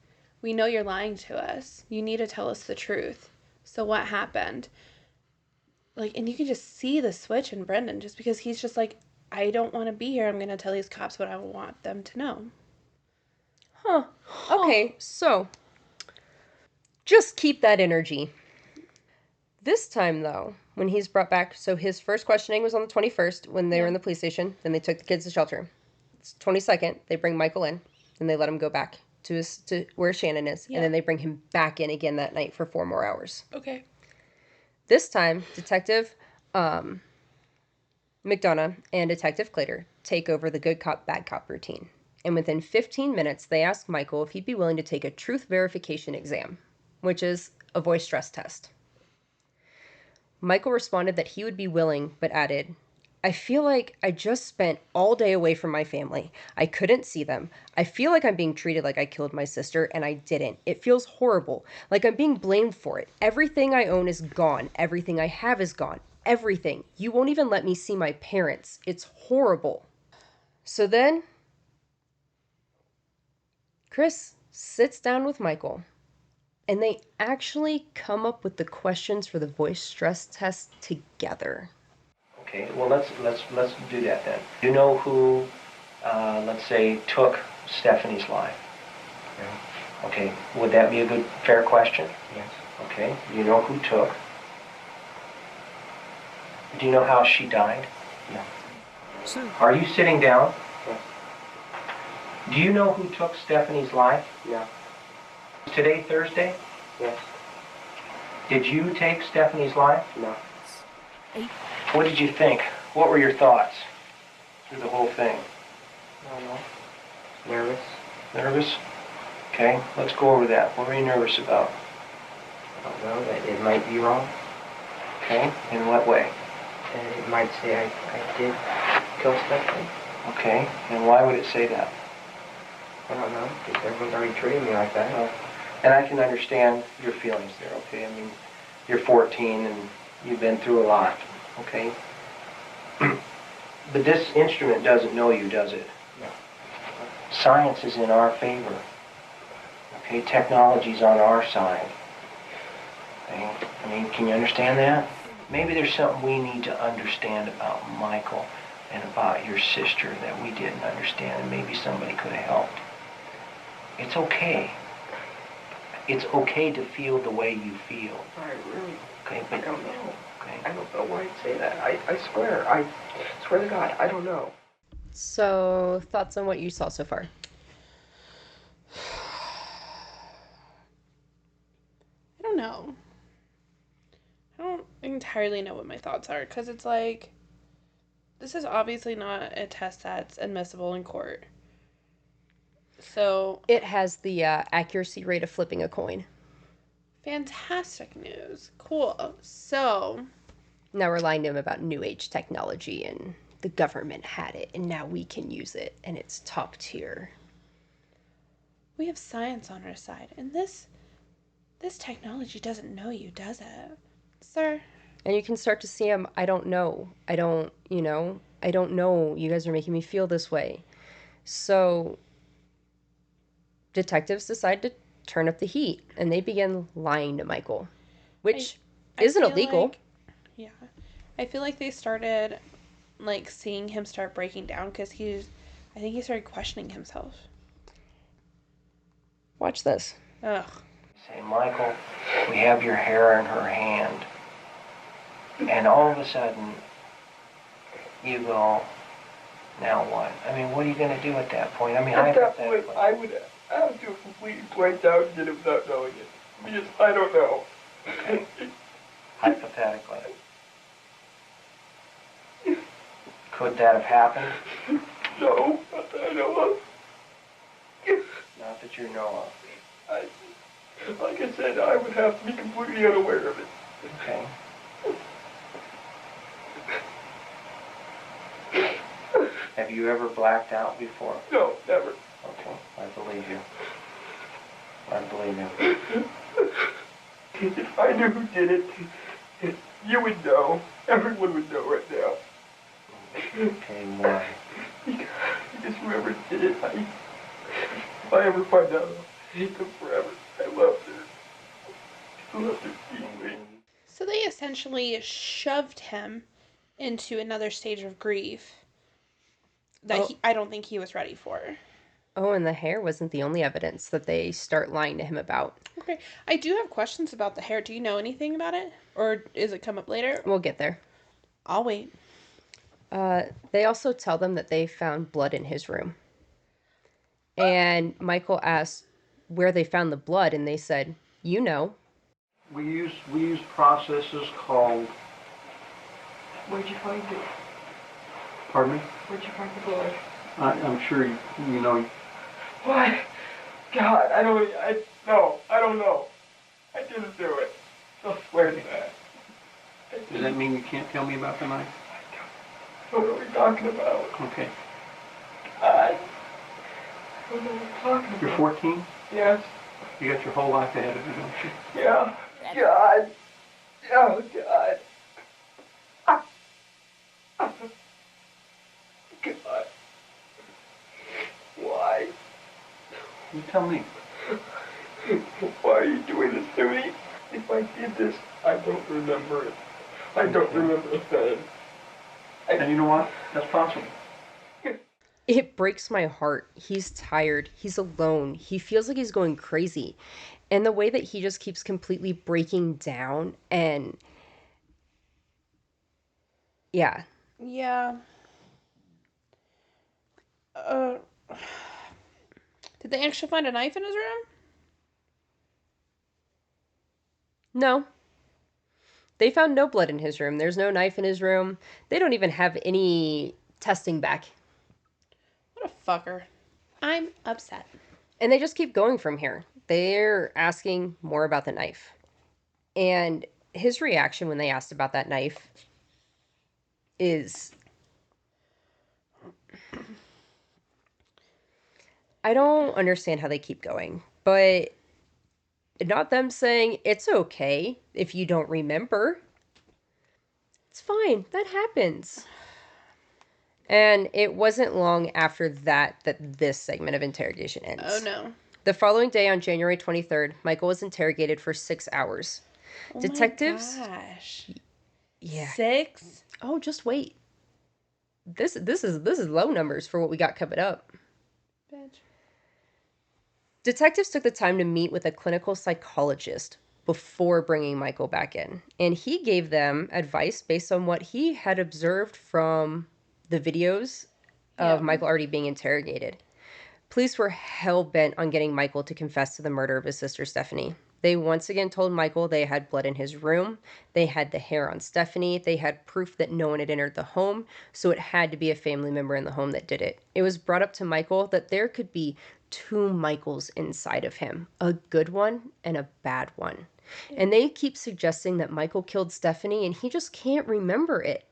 we know you're lying to us. You need to tell us the truth. So what happened? Like, and you can just see the switch in Brendan, just because he's just like, I don't want to be here. I'm going to tell these cops what I want them to know. Huh. Okay, so just keep that energy. This time, though, when he's brought back, so his first questioning was on the 21st when they were in the police station. Then they took the kids to shelter. It's 22nd. They bring Michael in, and they let him go back to where Shannon is. Yeah. And then they bring him back in again that night for 4 more hours. Okay. This time, Detective McDonough and Detective Clater take over the good cop, bad cop routine. And within 15 minutes, they ask Michael if he'd be willing to take a truth verification exam, which is a voice stress test. Michael responded that he would be willing, but added, I feel like I just spent all day away from my family. I couldn't see them. I feel like I'm being treated like I killed my sister, and I didn't. It feels horrible, like I'm being blamed for it. Everything I own is gone. Everything I have is gone. Everything. You won't even let me see my parents. It's horrible. So then Chris sits down with Michael, and they actually come up with the questions for the voice stress test together. Okay, well let's do that then. You know who, let's say, took Stephanie's life? Yeah. Okay, would that be a good, fair question? Yes. Okay, you know who took? Do you know how she died? No. Are you sitting down? Yes. Do you know who took Stephanie's life? Yeah. Today Thursday? Yes. Did you take Stephanie's life? No. What did you think? What were your thoughts through the whole thing? I don't know. Nervous. Nervous? Okay, let's go over that. What were you nervous about? I don't know. That it might be wrong. Okay, in what way? And it might say I did kill Stephanie. Okay, and why would it say that? I don't know. Because everyone's already treated me like that. Well, and I can understand your feelings there, okay? I mean, you're 14 and you've been through a lot, okay? But this instrument doesn't know you, does it? No. Science is in our favor. Okay, technology's on our side. Okay? I mean, can you understand that? Maybe there's something we need to understand about Michael and about your sister that we didn't understand, and maybe somebody could have helped. It's okay. It's okay to feel the way you feel. I really. Okay, I don't know. Okay. I don't know why I'd say that. I swear. I swear to God, I don't know. So, thoughts on what you saw so far? I don't know. I don't entirely know what my thoughts are, because it's like, this is obviously not a test that's admissible in court. So, It has the accuracy rate of flipping a coin. fantastic news. Cool. So, Now we're lying to him about new age technology, and the government had it, and now we can use it, and it's top tier. we have science on our side, and this technology doesn't know you, does it? Sir? And you can start to see him, I don't know. I don't know. You guys are making me feel this way. So detectives decide to turn up the heat, and they begin lying to Michael, which I isn't feel illegal. like- yeah. I feel like they started, like, seeing him start breaking down because I think he started questioning himself. Watch this. Ugh. Say, Michael, we have your hair in her hand. And all of a sudden, you go, now what? I mean, what are you going to do at that point? I mean, At that point, hypothetically. I would have to completely blank out and did it without knowing it. Because I don't know. Okay. Hypothetically. Could that have happened? No, not that I know of. Not that you know of. Like I said, I would have to be completely unaware of it. Okay. Have you ever blacked out before? No, never. Okay, I believe you. I believe you. If I knew who did it, you would know. Everyone would know right now. Okay, why? Because whoever did it, if I ever find out, I'll hate them forever. I loved her. I loved her deeply. So they essentially shoved him into another stage of grief that I don't think he was ready for. Oh, and the hair wasn't the only evidence that they start lying to him about. Okay. I do have questions about the hair. Do you know anything about it? Or is it come up later? We'll get there. I'll wait. They also tell them that they found blood in his room. And Michael asked where they found the blood, and they said, you know. We use processes called. Where'd you find it? Pardon me? Where'd you find the blood? I'm sure you know. What? God, I don't know. I didn't do it. I swear to that. Does that mean you can't tell me about the knife? I don't know what you're talking about. Okay. I don't know what you're talking about. You're 14? Yes. You got your whole life ahead of you, don't you? Yeah. God. Oh, God. God. Why? You tell me. Why are you doing this to me? If I did this, I don't remember it. I don't remember a thing. And you know what? That's possible. It breaks my heart. He's tired. He's alone. He feels like he's going crazy. And the way that he just keeps completely breaking down and... Yeah. Yeah. Did they actually find a knife in his room? No. They found no blood in his room. There's no knife in his room. They don't even have any testing back. What a fucker. I'm upset. And they just keep going from here. They're asking more about the knife. And his reaction when they asked about that knife is... I don't understand how they keep going, but not them saying, it's okay if you don't remember. It's fine. That happens. And it wasn't long after that this segment of interrogation ends. Oh, no. The following day, on January 23rd, Michael was interrogated for 6 hours. Oh Detectives... my gosh. Yeah. 6? Oh, just wait. This is low numbers for what we got coming up. Bitch. Detectives took the time to meet with a clinical psychologist before bringing Michael back in. And he gave them advice based on what he had observed from the videos of Michael already being interrogated. Police were hell-bent on getting Michael to confess to the murder of his sister, Stephanie. They once again told Michael they had blood in his room, they had the hair on Stephanie, they had proof that no one had entered the home, so it had to be a family member in the home that did it. It was brought up to Michael that there could be 2 Michaels inside of him, a good one and a bad one. And they keep suggesting that Michael killed Stephanie and he just can't remember it.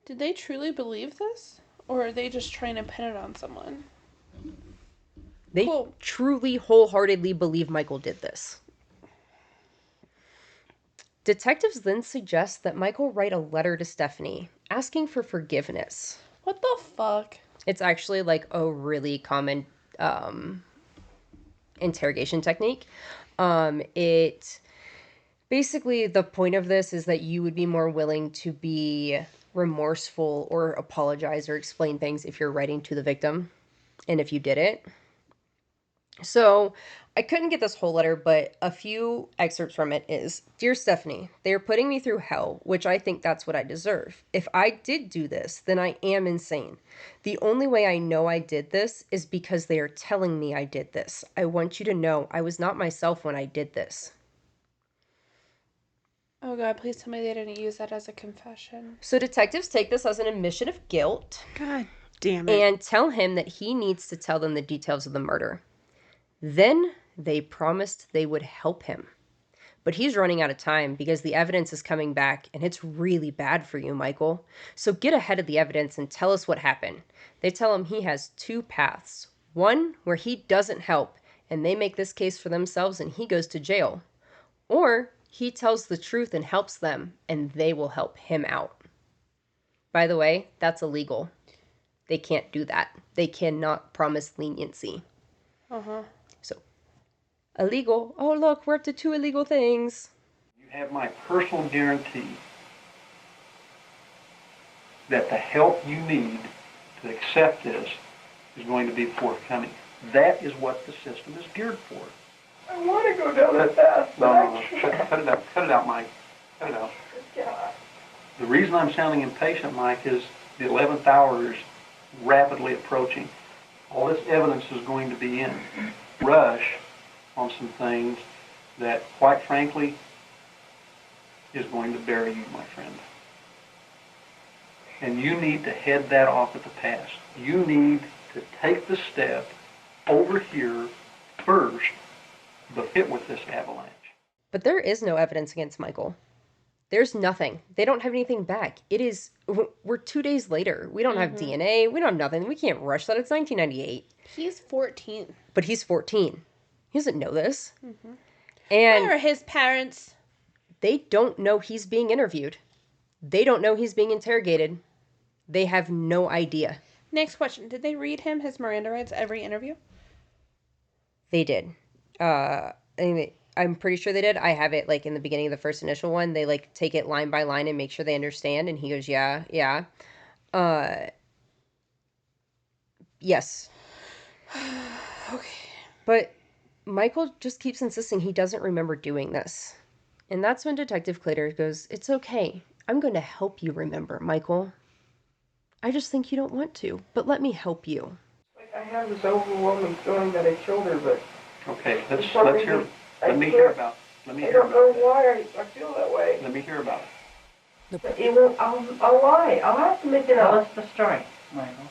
Did they truly believe this? Or are they just trying to pin it on someone? They truly, wholeheartedly believe Michael did this. Detectives then suggest that Michael write a letter to Stephanie asking for forgiveness. What the fuck? It's actually like a really common interrogation technique. It Basically, the point of this is that you would be more willing to be remorseful or apologize or explain things if you're writing to the victim and if you did it. So I couldn't get this whole letter, but a few excerpts from it is, Dear Stephanie, they are putting me through hell, which I think that's what I deserve. If I did do this, then I am insane. The only way I know I did this is because they are telling me I did this. I want you to know I was not myself when I did this. Oh God, please tell me they didn't use that as a confession. So detectives take this as an admission of guilt. God damn it. And tell him that he needs to tell them the details of the murder. Then they promised they would help him. But he's running out of time because the evidence is coming back and it's really bad for you, Michael. So get ahead of the evidence and tell us what happened. They tell him he has two paths. One where he doesn't help and they make this case for themselves and he goes to jail. Or he tells the truth and helps them and they will help him out. By the way, that's illegal. They can't do that. They cannot promise leniency. Uh-huh. So, illegal. Oh, look, we're up to 2 illegal things. You have my personal guarantee that the help you need to accept this is going to be forthcoming. That is what the system is geared for. I want to go down that path. No. Cut it out. Cut it out, Mike. Cut it out. Yeah. The reason I'm sounding impatient, Mike, is the 11th hour is rapidly approaching. All this evidence is going to be in. Rush on some things that, quite frankly, is going to bury you, my friend. And you need to head that off at the pass. You need to take the step over here first, but hit with this avalanche. But there is no evidence against Michael. There's nothing. They don't have anything back. We're 2 days later. We don't have DNA. We don't have nothing. We can't rush that. It's 1998. He's 14. But he's 14. He doesn't know this. Mm-hmm. And where are his parents? They don't know he's being interviewed. They don't know he's being interrogated. They have no idea. Next question. Did they read him his Miranda rights every interview? They did. I'm pretty sure they did. I have it like in the beginning of the first initial one. They like take it line by line and make sure they understand. And he goes, yeah. Yes. Okay. But Michael just keeps insisting he doesn't remember doing this. And that's when Detective Clater goes, it's okay. I'm going to help you remember, Michael. I just think you don't want to, but let me help you. I have this overwhelming feeling that I killed her, but Okay, let's hear. Let me hear about it. I don't know why I feel that way. Let me hear about it. It won't, I'll lie. I'll have to make it Tell up. us the story, Michael.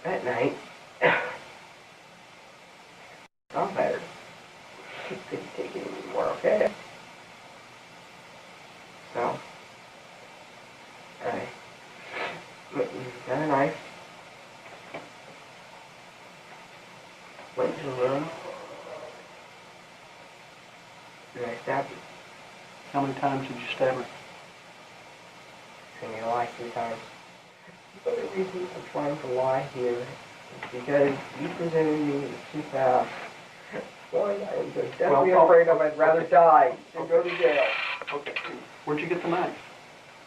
That night, I'm better. She couldn't take it anymore, okay? So, I got a knife, went to the room, and I stabbed her. How many times did you stab her? In your life 3 times. The only reason I'm trying to lie here is because you presented me with 2 paths. One, I am just deathly afraid of. I'd rather die than go to jail. Okay. Where'd you get the knife?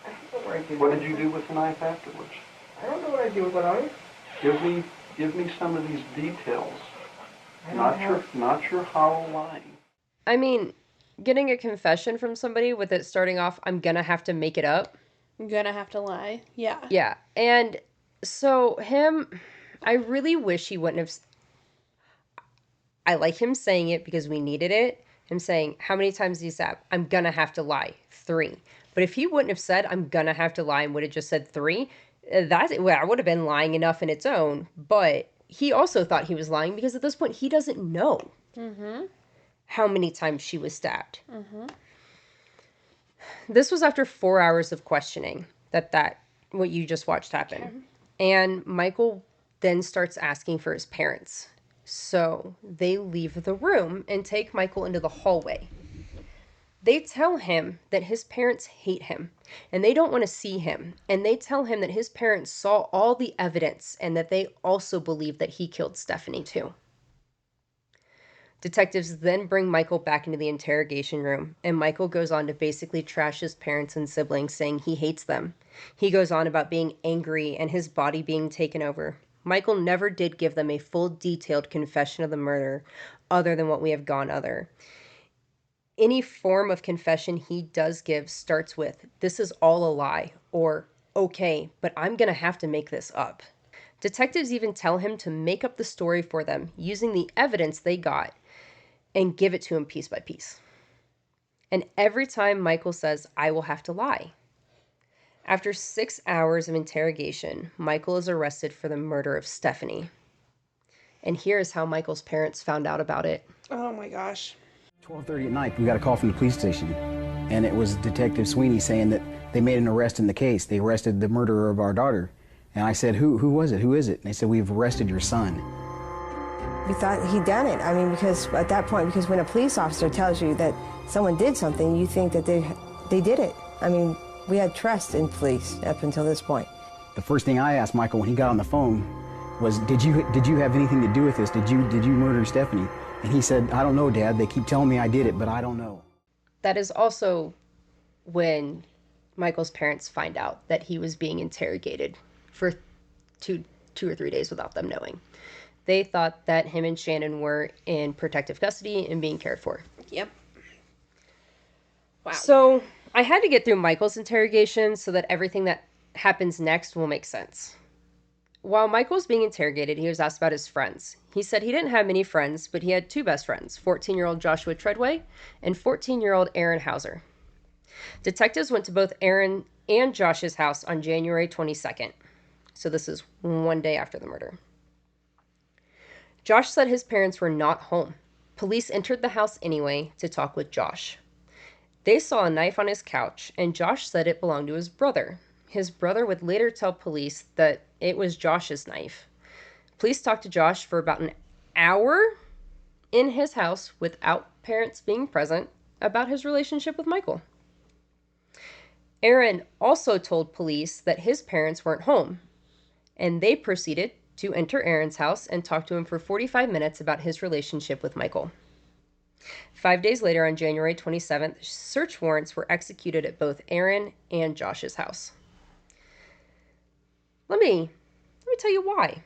I don't know where I did What did you do with the knife afterwards? I don't know what I do with the knife. Give me some of these details. Not your hollow lying. I mean, getting a confession from somebody with it starting off, I'm gonna have to make it up. I'm gonna have to lie. Yeah. Yeah. And so I really wish he wouldn't have. I like him saying it because we needed it. Him saying, how many times did you stab? I'm gonna have to lie. 3. But if he wouldn't have said, I'm gonna have to lie, and would have just said 3, that would have been lying enough in its own. But he also thought he was lying because at this point, he doesn't know how many times she was stabbed. This was after 4 hours of questioning that what you just watched happen. Okay. And Michael then starts asking for his parents. So they leave the room and take Michael into the hallway. They tell him that his parents hate him and they don't want to see him. And they tell him that his parents saw all the evidence and that they also believe that he killed Stephanie too. Detectives then bring Michael back into the interrogation room, and Michael goes on to basically trash his parents and siblings, saying he hates them. He goes on about being angry and his body being taken over. Michael never did give them a full detailed confession of the murder other than what we have gone over. Any form of confession he does give starts with, "This is all a lie," or, "Okay, but I'm going to have to make this up." Detectives even tell him to make up the story for them using the evidence they got and give it to him piece by piece. And every time Michael says, "I will have to lie." After 6 hours of interrogation, Michael is arrested for the murder of Stephanie. And here's how Michael's parents found out about it. Oh my gosh. 12:30 at night, we got a call from the police station, and it was Detective Sweeney saying that they made an arrest in the case. They arrested the murderer of our daughter. And I said, who was it? Who is it? And they said, "We've arrested your son." We thought he'd done it. I mean, because at that point, because when a police officer tells you that someone did something, you think that they did it. I mean, we had trust in police up until this point. The first thing I asked Michael when he got on the phone was, did you have anything to do with this? Did you murder Stephanie? And he said, "I don't know, Dad. They keep telling me I did it, but I don't know." That is also when Michael's parents find out that he was being interrogated for two or 3 days without them knowing. They thought that him and Shannon were in protective custody and being cared for. Yep. Wow. So I had to get through Michael's interrogation so that everything that happens next will make sense. While Michael was being interrogated, he was asked about his friends. He said he didn't have many friends, but he had 2 best friends, 14-year-old Joshua Treadway and 14-year-old Aaron Hauser. Detectives went to both Aaron and Josh's house on January 22nd. So this is one day after the murder. Josh said his parents were not home. Police entered the house anyway to talk with Josh. They saw a knife on his couch, and Josh said it belonged to his brother. His brother would later tell police that it was Josh's knife. Police talked to Josh for about an hour in his house without parents being present about his relationship with Michael. Aaron also told police that his parents weren't home, and they proceeded to enter Aaron's house and talk to him for 45 minutes about his relationship with Michael. 5 days later, on January 27th, search warrants were executed at both Aaron and Josh's house. Let me tell you why.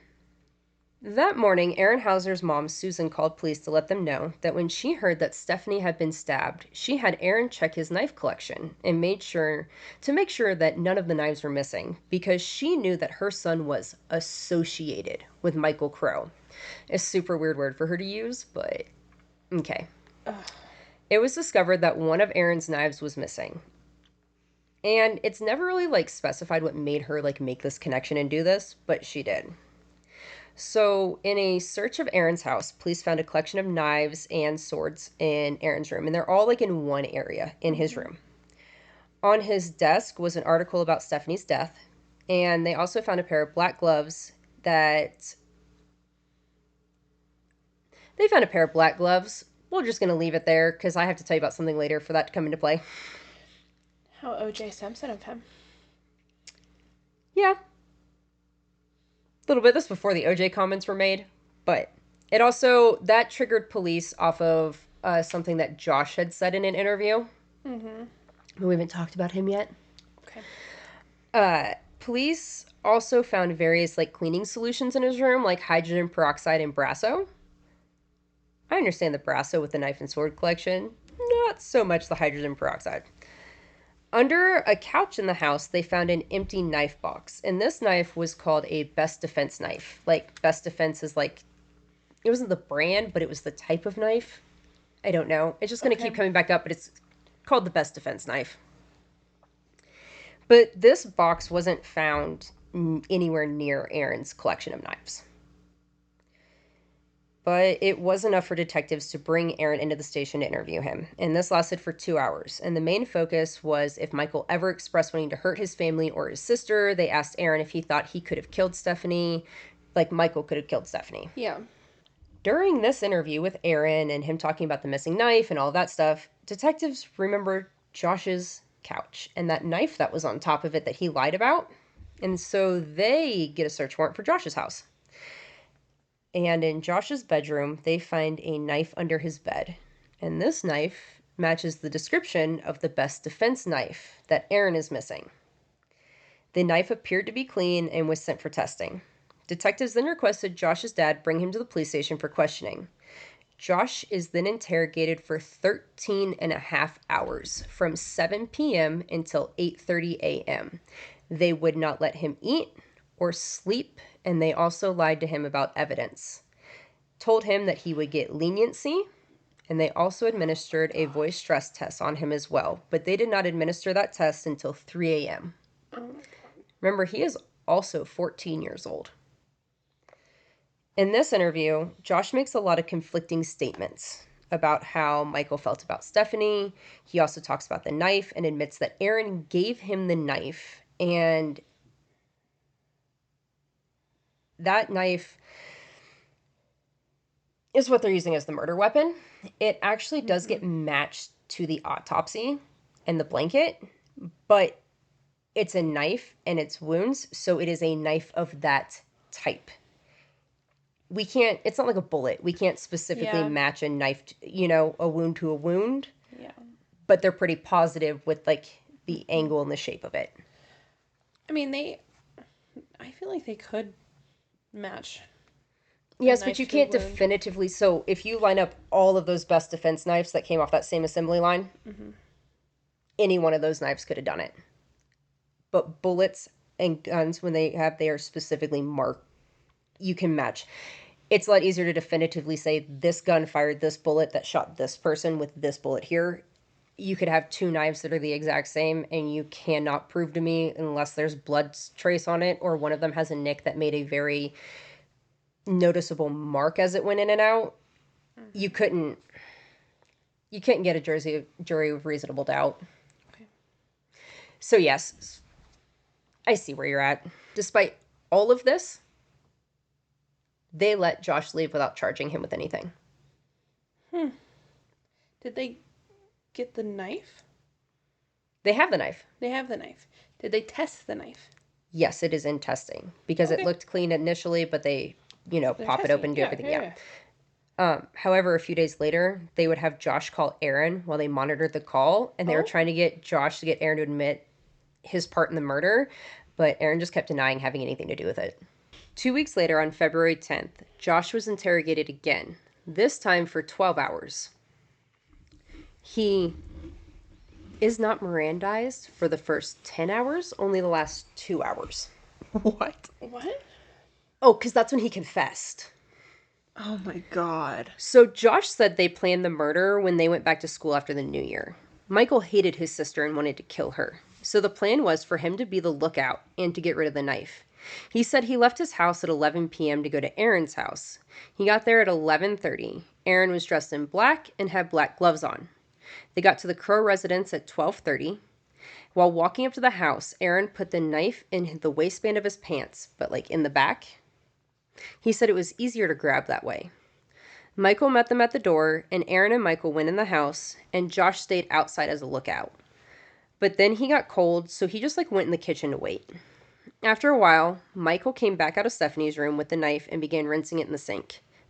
That morning, Aaron Hauser's mom, Susan, called police to let them know that when she heard that Stephanie had been stabbed, she had Aaron check his knife collection and make sure that none of the knives were missing, because she knew that her son was associated with Michael Crowe. A super weird word for her to use, but okay. It was discovered that one of Aaron's knives was missing. And it's never really specified what made her make this connection and do this, but she did. So in a search of Aaron's house, police found a collection of knives and swords in Aaron's room, and they're all in one area in his room. On his desk was an article about Stephanie's death, and they also found a pair of black gloves We're just going to leave it there because I have to tell you about something later for that to come into play. How O.J. Simpson of him. Yeah. A little bit. This before the OJ comments were made, but it also, that triggered police off of something that Josh had said in an interview. Mm-hmm. We haven't talked about him yet. Okay. Police also found various cleaning solutions in his room, like hydrogen peroxide and Brasso. I understand the Brasso with the knife and sword collection, not so much the hydrogen peroxide. Under a couch in the house, they found an empty knife box, and this knife was called a Best Defense knife. Best Defense is it wasn't the brand, but it was the type of knife. I don't know. It's just going to keep coming back up, but it's called the Best Defense knife. But this box wasn't found anywhere near Aaron's collection of knives. But it was enough for detectives to bring Aaron into the station to interview him. And this lasted for 2 hours. And the main focus was if Michael ever expressed wanting to hurt his family or his sister. They asked Aaron if he thought he could have killed Stephanie, like Michael could have killed Stephanie. Yeah. During this interview with Aaron and him talking about the missing knife and all that stuff, detectives remember Josh's couch and that knife that was on top of it that he lied about. And so they get a search warrant for Josh's house. And in Josh's bedroom, they find a knife under his bed. And this knife matches the description of the best defense knife that Aaron is missing. The knife appeared to be clean and was sent for testing. Detectives then requested Josh's dad bring him to the police station for questioning. Josh is then interrogated for 13 and a half hours, from 7 p.m. until 8:30 a.m. They would not let him eat or sleep, and they also lied to him about evidence. Told him that he would get leniency, and they also administered a voice stress test on him as well, but they did not administer that test until 3 a.m. Remember, he is also 14 years old. In this interview, Josh makes a lot of conflicting statements about how Michael felt about Stephanie. He also talks about the knife and admits that Aaron gave him the knife, and that knife is what they're using as the murder weapon. It actually does get matched to the autopsy and the blanket, but it's a knife and it's wounds, so it is a knife of that type. It's not like a bullet. We can't specifically match a knife, a wound to a wound. Yeah. But they're pretty positive with, like, the angle and the shape of it. I mean, I feel like they could match. Yes, but you can't definitively. So if you line up all of those best defense knives that came off that same assembly line, any one of those knives could have done it. But bullets and guns, when they are specifically marked, you can match. It's a lot easier to definitively say this gun fired this bullet that shot this person with this bullet here. You could have two knives that are the exact same, and you cannot prove to me, unless there's blood trace on it, or one of them has a nick that made a very noticeable mark as it went in and out. You couldn't get a jury of reasonable doubt. Okay. So yes, I see where you're at. Despite all of this, they let Josh leave without charging him with anything. Did they get the knife? They have the knife. They have the knife. Did they test the knife? Yes, it is in testing, because it looked clean initially, but they, pop it open, do everything. However, a few days later, they would have Josh call Aaron while they monitored the call, and they were trying to get Josh to get Aaron to admit his part in the murder, but Aaron just kept denying having anything to do with it. 2 weeks later, on February 10th, Josh was interrogated again, this time for 12 hours. He is not Mirandized for the first 10 hours, only the last 2 hours. What? Oh, because that's when he confessed. Oh my God. So Josh said they planned the murder when they went back to school after the new year. Michael hated his sister and wanted to kill her. So the plan was for him to be the lookout and to get rid of the knife. He said he left his house at 11 p.m. to go to Aaron's house. He got there at 11:30. Aaron was dressed in black and had black gloves on. They got to the Crowe residence at 12:30. While walking up to the house, Aaron put the knife in the waistband of his pants, but like in the back. He said it was easier to grab that way. Michael met them at the door, and Aaron and Michael went in the house, and Josh stayed outside as a lookout. But then he got cold, so he just went in the kitchen to wait. After a while, Michael came back out of Stephanie's room with the knife and began rinsing it in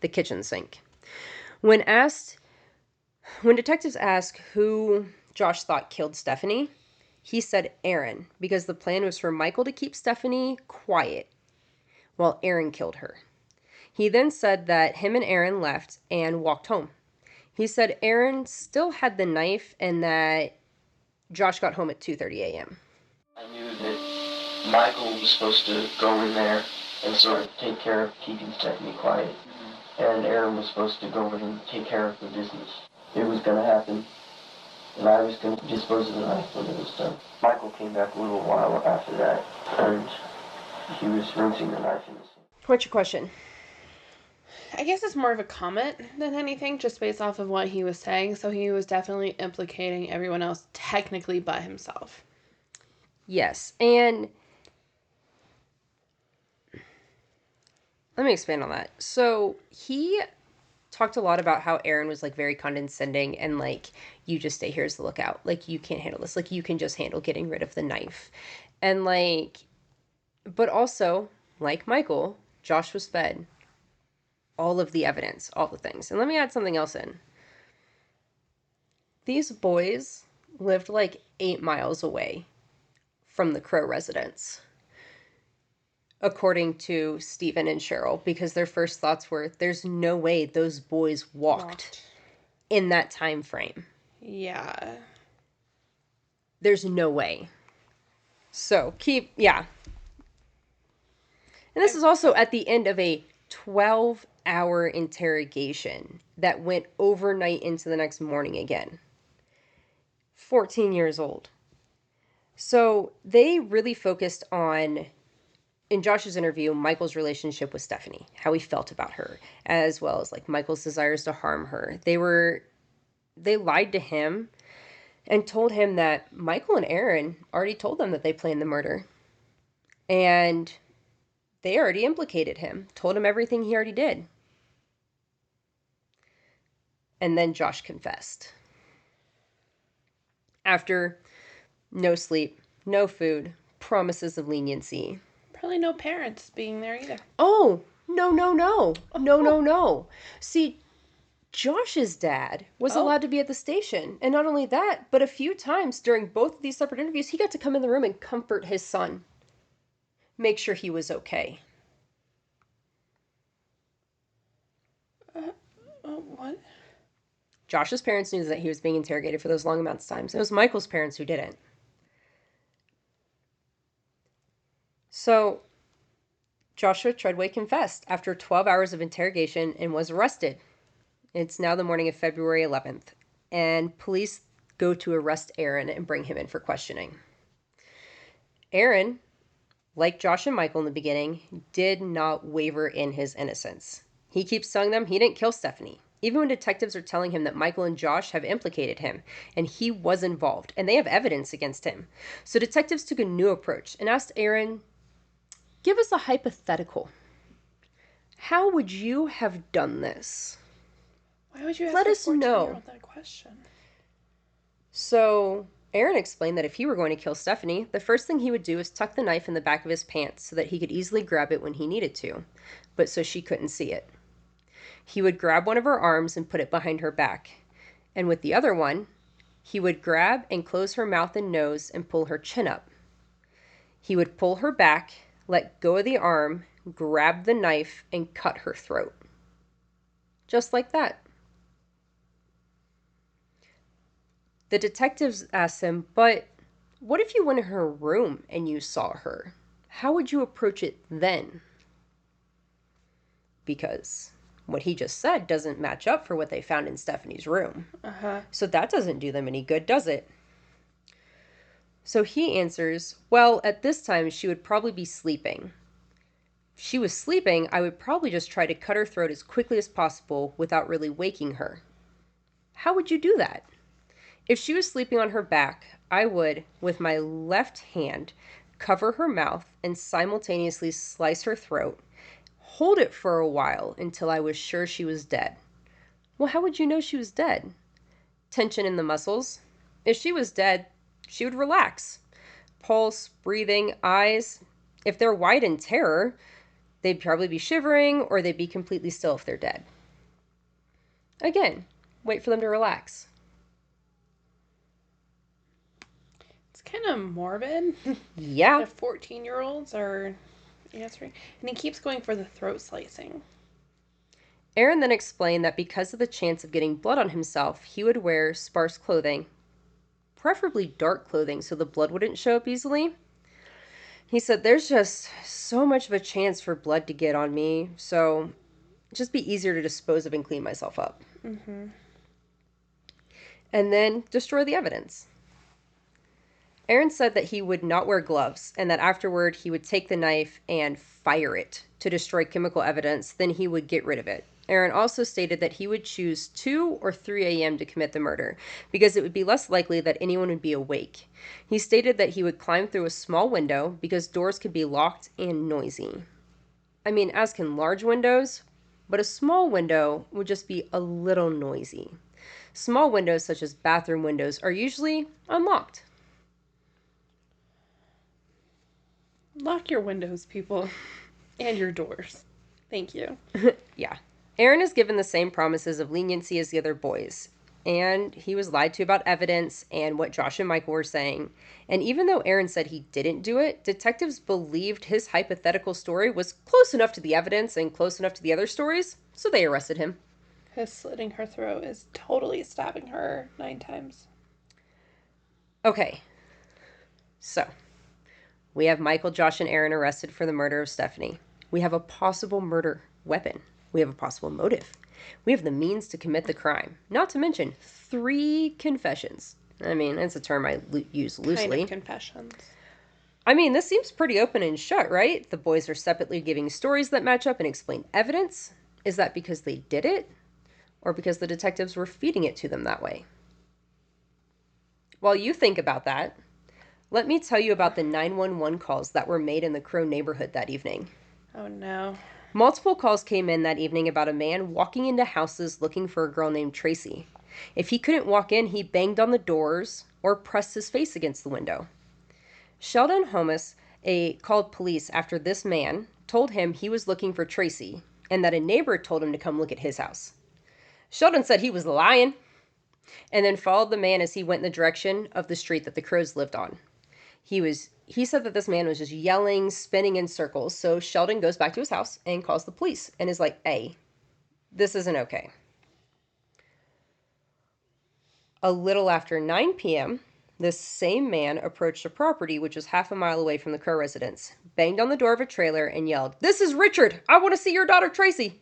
the kitchen sink. When detectives asked who Josh thought killed Stephanie, he said Aaron, because the plan was for Michael to keep Stephanie quiet while Aaron killed her. He then said that him and Aaron left and walked home. He said Aaron still had the knife and that Josh got home at 2:30 a.m. I knew that Michael was supposed to go in there and sort of take care of keeping Stephanie quiet. And Aaron was supposed to go in and take care of the business. It was going to happen. And I was going to dispose of the knife when it was done. Michael came back a little while after that, and he was rinsing the knife in the sink. What's your question? I guess it's more of a comment than anything, just based off of what he was saying. So he was definitely implicating everyone else technically but himself. Yes, and let me expand on that. So he talked a lot about how Aaron was very condescending and you just stay here as the lookout. You can't handle this. You can just handle getting rid of the knife. And but also, like Michael, Josh was fed all of the evidence, all the things. And let me add something else in. These boys lived like 8 miles away from the Crowe residence, according to Stephen and Cheryl, because their first thoughts were, there's no way those boys walked in that time frame. Yeah. There's no way. So, And this is also at the end of a 12-hour interrogation that went overnight into the next morning again. 14 years old. So they really focused on, in Josh's interview, Michael's relationship with Stephanie, how he felt about her, as well as like Michael's desires to harm her. They lied to him and told him that Michael and Aaron already told them that they planned the murder. And they already implicated him, told him everything he already did. And then Josh confessed. After no sleep, no food, promises of leniency. Probably no parents being there either. Oh, no. See, Josh's dad was allowed to be at the station. And not only that, but a few times during both of these separate interviews, he got to come in the room and comfort his son. Make sure he was okay. What? Josh's parents knew that he was being interrogated for those long amounts of time. It was Michael's parents who didn't. So, Joshua Treadway confessed after 12 hours of interrogation and was arrested. It's now the morning of February 11th, and police go to arrest Aaron and bring him in for questioning. Aaron, like Josh and Michael in the beginning, did not waver in his innocence. He keeps telling them he didn't kill Stephanie, even when detectives are telling him that Michael and Josh have implicated him, and he was involved, and they have evidence against him. So detectives took a new approach and asked Aaron, give us a hypothetical. How would you have done this? Why would you ask Let a us 14-year-old know. that question? So Aaron explained that if he were going to kill Stephanie, the first thing he would do is tuck the knife in the back of his pants so that he could easily grab it when he needed to, but so she couldn't see it. He would grab one of her arms and put it behind her back, and with the other one, he would grab and close her mouth and nose and pull her chin up. He would pull her back, let go of the arm, grab the knife, and cut her throat. Just like that. The detectives asked him, but what if you went in her room and you saw her? How would you approach it then? Because what he just said doesn't match up for what they found in Stephanie's room. So that doesn't do them any good, does it? So he answers, well, at this time, she would probably be sleeping. If she was sleeping, I would probably just try to cut her throat as quickly as possible without really waking her. How would you do that? If she was sleeping on her back, I would, with my left hand, cover her mouth and simultaneously slice her throat, hold it for a while until I was sure she was dead. Well, how would you know she was dead? Tension in the muscles. If she was dead, she would relax. Pulse, breathing, eyes. If they're wide in terror, they'd probably be shivering or they'd be completely still if they're dead. Again, wait for them to relax. It's kind of morbid. Yeah. The 14-year-olds are answering. And he keeps going for the throat slicing. Aaron then explained that because of the chance of getting blood on himself, he would wear sparse clothing, preferably dark clothing so the blood wouldn't show up easily. He said, there's just so much of a chance for blood to get on me, so it'd just be easier to dispose of and clean myself up. Mm-hmm. And then destroy the evidence. Aaron said that he would not wear gloves and that afterward he would take the knife and fire it to destroy chemical evidence, then he would get rid of it. Aaron also stated that he would choose 2 or 3 a.m. to commit the murder because it would be less likely that anyone would be awake. He stated that he would climb through a small window because doors could be locked and noisy. I mean, as can large windows, but a small window would just be a little noisy. Small windows, such as bathroom windows, are usually unlocked. Lock your windows, people. And your doors. Thank you. Yeah. Aaron is given the same promises of leniency as the other boys, and he was lied to about evidence and what Josh and Michael were saying. And even though Aaron said he didn't do it, detectives believed his hypothetical story was close enough to the evidence and close enough to the other stories, so they arrested him. His slitting her throat is totally stabbing her 9 times. Okay, so we have Michael, Josh, and Aaron arrested for the murder of Stephanie. We have a possible murder weapon. We have a possible motive. We have the means to commit the crime. Not to mention 3 confessions. I mean, it's a term I use loosely. Kind of confessions. I mean, this seems pretty open and shut, right? The boys are separately giving stories that match up and explain evidence. Is that because they did it? Or because the detectives were feeding it to them that way? While you think about that, let me tell you about the 911 calls that were made in the Crowe neighborhood that evening. Oh, no. Multiple calls came in that evening about a man walking into houses looking for a girl named Tracy. If he couldn't walk in, he banged on the doors or pressed his face against the window. Sheldon Holmes called police after this man told him he was looking for Tracy and that a neighbor told him to come look at his house. Sheldon said he was lying and then followed the man as he went in the direction of the street that the Crowes lived on. He said that this man was just yelling, spinning in circles, so Sheldon goes back to his house and calls the police and is like, hey, this isn't okay. A little after 9 p.m., this same man approached a property which was half a mile away from the Crowe residence, banged on the door of a trailer, and yelled, "This is Richard! I want to see your daughter Tracy!"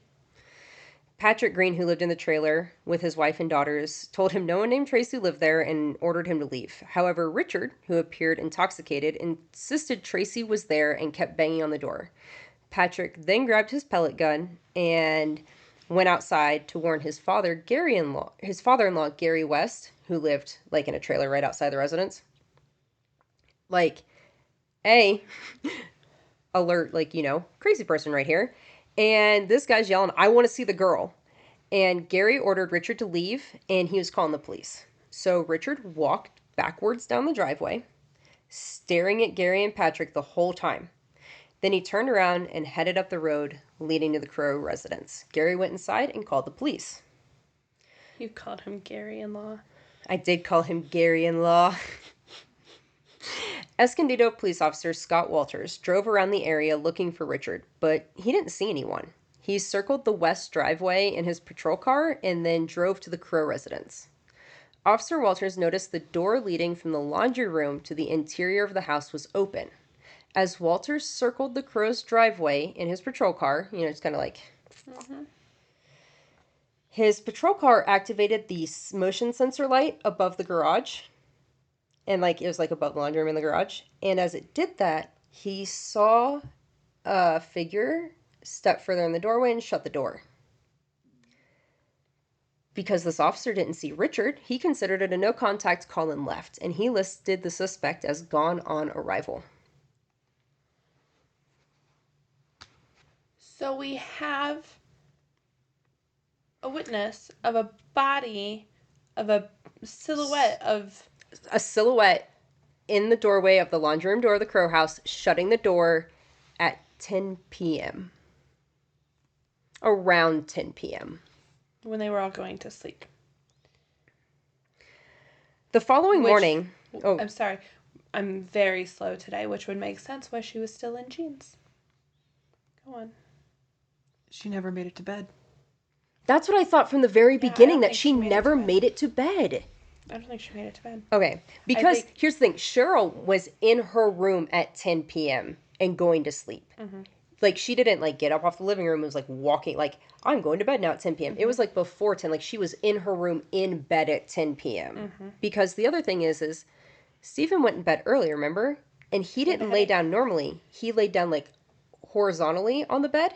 Patrick Green, who lived in the trailer with his wife and daughters, told him no one named Tracy lived there and ordered him to leave. However, Richard, who appeared intoxicated, insisted Tracy was there and kept banging on the door. Patrick then grabbed his pellet gun and went outside to warn his father-in-law, Gary West, who lived like in a trailer right outside the residence. Like, alert, like, crazy person right here. And this guy's yelling, "I want to see the girl." And Gary ordered Richard to leave, and he was calling the police. So Richard walked backwards down the driveway, staring at Gary and Patrick the whole time. Then he turned around and headed up the road leading to the Crowe residence. Gary went inside and called the police. You called him Gary-in-law. I did call him Gary-in-law. Escondido police officer Scott Walters drove around the area looking for Richard, but he didn't see anyone. He circled the west driveway in his patrol car and then drove to the Crowe residence. Officer Walters noticed the door leading from the laundry room to the interior of the house was open. As Walters circled the Crowe's driveway in his patrol car, it's kind of like... Mm-hmm. His patrol car activated the motion sensor light above the garage. And it was above the laundry room in the garage. And as it did that, he saw a figure step further in the doorway and shut the door. Because this officer didn't see Richard, he considered it a no-contact call and left. And he listed the suspect as gone on arrival. So we have a witness of a body, of a silhouette of... A silhouette in the doorway of the laundry room door of the Crowe house, shutting the door at 10 p.m. Around 10 p.m. When they were all going to sleep. The following morning... Oh, I'm sorry. I'm very slow today, which would make sense why she was still in jeans. Go on. She never made it to bed. That's what I thought from the very beginning, that she never made it to bed. I don't think she made it to bed. Okay, because here's the thing. Cheryl was in her room at 10 p.m. and going to sleep. Mm-hmm. She didn't, get up off the living room and was, walking, I'm going to bed now at 10 p.m. Mm-hmm. It was, before 10. She was in her room in bed at 10 p.m. Mm-hmm. Because the other thing is Stephen went in bed early, remember? And he didn't lay down normally. He laid down, horizontally on the bed.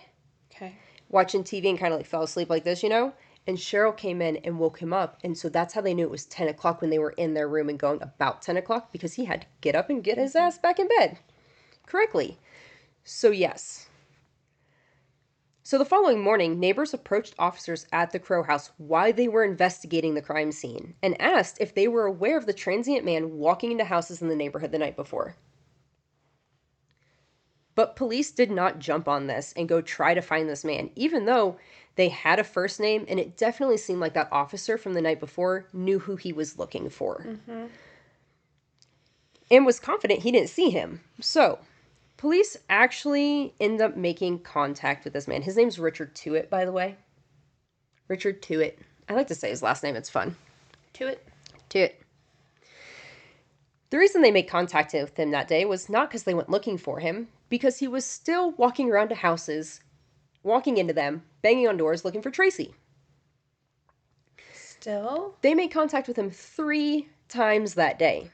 Okay. Watching TV and kind of, fell asleep like this, And Cheryl came in and woke him up. And so that's how they knew it was 10 o'clock when they were in their room and going about 10 o'clock, because he had to get up and get his ass back in bed correctly. So, yes. So the following morning, neighbors approached officers at the Crowe house while they were investigating the crime scene and asked if they were aware of the transient man walking into houses in the neighborhood the night before. But police did not jump on this and go try to find this man, even though they had a first name, and it definitely seemed like that officer from the night before knew who he was looking for. And was confident he didn't see him. So, police actually end up making contact with this man. His name's Richard Tuite, by the way. Richard Tuite. I like to say his last name. It's fun. Tuite. Tuite. The reason they made contact with him that day was not because they went looking for him, because he was still walking around to houses, walking into them, banging on doors, looking for Tracy. Still? They made contact with him 3 times that day